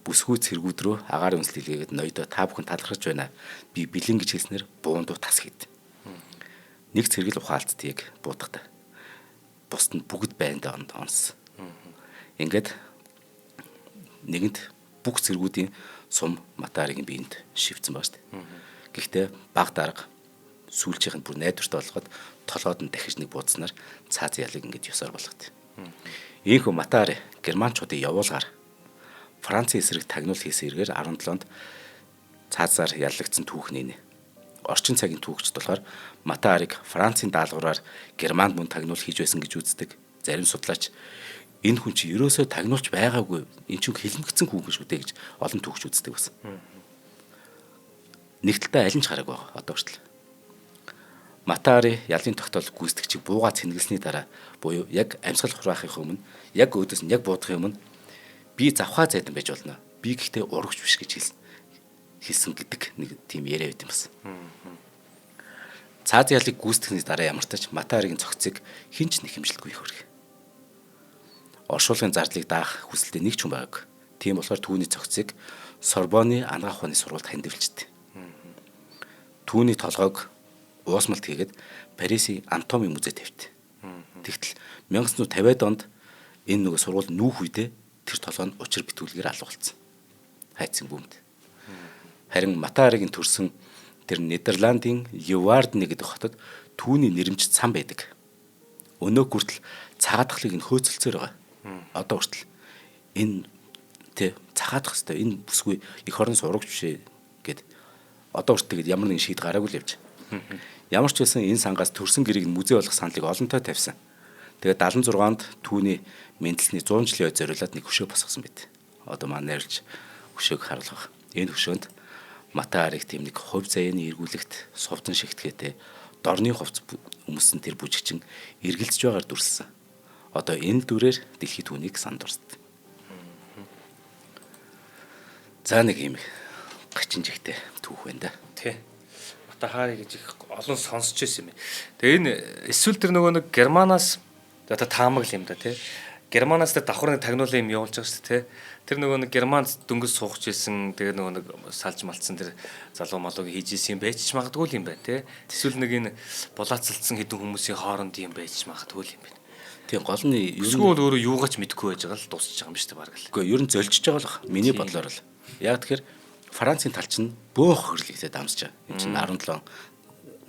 Бүсгүй цэргүүд рүү агаар үнслэлгээд ноёдоо та бүхэн талархаж байна. Би бэлэн гэж хэлснээр буундуу тас хийд. Нэг цэргэл ухаалтдгийг буудахтаа. Бусд нь бүгд байндаа онс. Ингээд нэгэнт бүх цэргүүдийн сум Матаригийн биед шивцэн байна шүү дээ. Гэхдээ баг дарга сүүлчийнх нь бүр найдвартай болгоод толгойд нь дахиж нэг буудснаар цааз ялыг ингээд ёсоор болгоод. Ийхүү Матари германчуудын явуулгаар Францын эсрэг тагнуул хийсэн эргээр 17-нд цаазаар яллагдсан түүх нийнэ. Орчин цагийн түүхчд болохоор Мата Харийг Францын даалгавраар Германд мөн тагнуул хийж байсан гэж үздэг. Зарим судлаач энэ хүн чи ерөөсөө тагнуулж байгаагүй, энэ чинь хилмигдсэн хүн шүү дээ гэж олон түүхч үздэг бас. Нэг талдаа аль нь ч хараагүй байгаа одоо хүртэл. Мата Хари ялын тогтоол гүйцэтгэгчийг буугаад цэнгэлсний дараа буюу яг амьсгал хураахын өмнө, яг өөдөөс нь яг буудахын өмнө би завхаа зайдан байж болно. Би гэхдээ урагч биш гэж хэлсэн гэдэг нэг тийм яриа байт юм бас. Цааз ялыг гүйцэтгэхний дараа ямар ч тач Мата Харигийн цогцыг хинч нэг хэмжилтгүй их хөрг. Оршуулгын зардлыг даах хүсэлтэй нэг ч хүн байгааг. Тийм болохоор түүний цогцыг Сорбоны анагаах ухааны сургуульд хандивчихдээ. Түүний толгойг уусмалт хийгээд Парисын Анатоми музейд тавьт. Тэгтэл 1950-ад онд энэ нөгөө сургууль нүүх үедээ тэр толгой нь учир битгүүлгээр алгуулсан. Хайцсан бүүмд. Харин Мата Харигийн төрсөн тэр Нидерландын Левардны гэдэг хотод түүний нэрмж цан байдаг. Өнөө хүртэл цагаатгалыг нь хөөцөлцөөр байгаа. Одоо хүртэл энэ цагаатгах хэвээр энэ бүсгүй эх орон сурагч бишээ гэд одоо хүртэл ямар нэгэн шийд гараагүй л явж. Ямар ч байсан энэ сангаас төрсэн гэрийг нь музей болгох саналыг олонтой тавьсан. Тэгээд 76-нд түүний мэндэлсний 100 жилийн ой зориулаад нэг хөшөө босгосон байт. Одоо маань нэрлж хөшөөг харуулах. Энэ хөшөөнд Мата Харийг тийм нэг хувь заяаны эргүүлэгт сувдан шигтгэхтэй дорны хувцс өмсөн тэр бүжигчин эргэлзэж байгаар дүрслсэн. Одоо энэ дүрээр дэлхийд түүнийг санд орсд. За нэг юм гачин жигтэй түүх байна да. Тий. Мата Хари гэж их олон сонсч байсан юм. Тэгээ энэ эсвэл тэр нөгөө нэг Германаас одоо таамаг юм да тий. Германаас тэр давхар нэг тагнуулын юм явуулж байгаа шүү дээ тий. Тэр нөгөө нэг Германд дөнгөж суугч байсан тэгээ нөгөө нэг салж малцсан тэр залуу малууг хийж исэн юм байж ч магадгүй юм байна тий. Эсвэл нэг энэ булаацалдсан хэдэн хүмүүсийн хооронд юм байж магадгүй юм байна. Тийм гол нь эсвэл өөрөө юугаач мэдэхгүй байж байгаа л дуусчих байгаа юм шүү дээ баг л. Үгүй ер нь зөлжиж байгаа л миний бодлоор л. Яг тэгэхээр Францын тал чинь бөөх хөрлөгтэй дамсаж байгаа. Энд чинь 17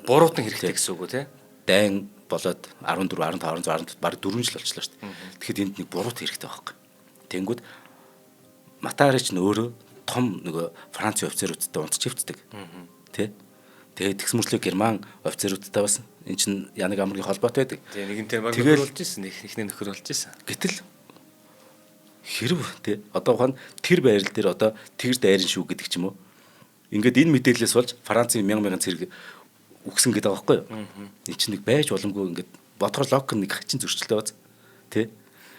буруутан хэрэгтэй гэсэн үг үү те? Дайн болоод 14, 15, 16 баг 4 жил болчихлоо шүү дээ. Тэгэхэд энд нэг буруут хэрэгтэй байхгүй. Тэнгүүд Мата Хари ч өөрөө том нөгөө Францын офицеруудтай унтж хөвцдөг. Тэ? Тэгээд тэгсмөрчлөө Герман офицеруудтай бас эн чинь Янаг амргийн холбоотой байдаг. Тэгээ нэгэнтэй баг нөхөр болж исэн, ихний нөхөр болж исэн. Гэтэл хэрв тэ одоо ухаан тэр байрал дээр одоо тэгэр дайрын шүү гэдэг ч юм уу. Ингээд энэ мэдээлэлээс болж Францын 1000 цэрэг үгсэн гэдэг байгаа байхгүй юу? Энд чинь нэг байж боломгүй ингээд бодгор лог нэг хачин зөрчилтэй бац. Тэ?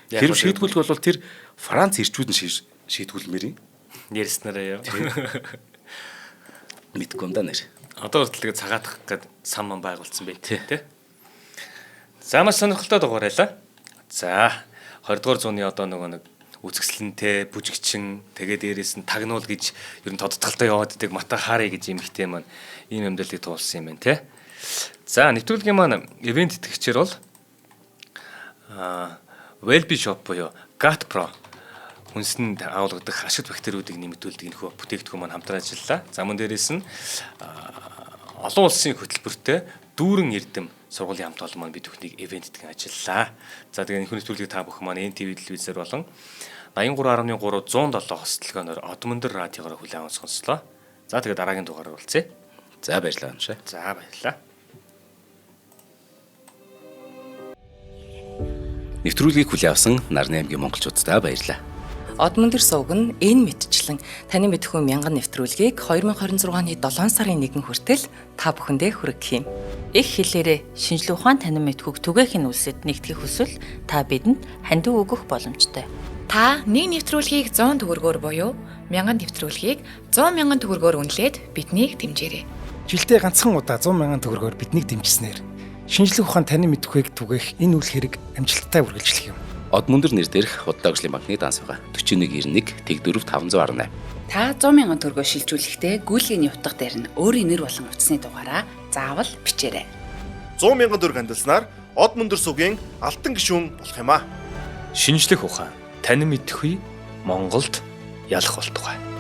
Тэр шийдгүүлэх бол тэр Франц ирчүүд нь шийдгүүлмээр юм. Ярьснараа яа. Мэдгүй юм да нэр. Одоо хүртэл цагаатгах гээд сан ман байгуулсан байх тий. За маш сонирхолтой дугаар байлаа. За 20 дугаар зууны одоо нөгөө нэг үзэсгэлэнтэй бүжигчин тэгээ дээрээс нь тагнуул гэж ер нь тодтолтой яваад идэг Мата Хари гэж юм ихтэй маань ийм амьдралыг туулсан юм байна тий. За нэвтрүүлгийн маань ивент итгэгчээр бол Welby Shop буюу Gat Pro хүнсэнд агуулгадаг ашигт бактериудыг нэмэгдүүлдэг нөхөө бүтээгдэхүүн маань хамтран ажиллалаа. За мөн дээрээс нь олон улсын хөтөлбөртэй дүүрэн эрдэм сургуулийн хамт олон маань бид бүхнийг ивент итгэн ажиллалаа. За тэгээ энэ нэвтрүүлгийг та бүхэн маань NTV телевизээр болон 83.3 107 хостолгооноор Одмондор радиогоор хүлээн аван сонслоо. За тэгээ дараагийн дугаараар уулзъя. За баярлалаа амшаа. За баярлалаа. Нэвтрүүлгийг хүлээн авсан Нарны аймгийн монголчуудаа баярлалаа. Одмондор сувг нь энэ мэтчлэн таны мэдхүйн мянган нэвтрүүлгийг 2026 оны 7 сарын 1 хүртэл та бүхэндээ хүргэх юм. Их хэлээрээ шинжлэх ухаан танин мэдхүйг түгээхийн үлсэд нэгтгэх хүсвэл та бидэнд хандив өгөх боломжтой. Та нэг нэвтрүүлгийг 100 төгрөгөөр буюу 1000 нэвтрүүлгийг 100 мянган төгрөгөөр үнэлээд биднийг дэмжээрэй. Жилдээ ганцхан удаа 100 мянган төгрөгөөр биднийг дэмжснээр шинжлэх ухаан танин мэдхүйг түгээх энэ үйл хэрэг амжилттай үргэлжлэх юм. Одмондор нэр дээрх Худлаа ажлын банкны данс байгаа 4191 Тэг 4 518. Та 100 мянган төгрөгөөр шилжүүлэхдээ гүйлгээний утга дээр нь өөрийн нэр болон утасны дугаараа заавал бичээрэй. 100 мянган төгрөг хандалснаар Одмондор сувгийн алтан гишүүн болох юм а. Шинжлэх ухаан танин мэдхгүй Монголд ялах болтугай.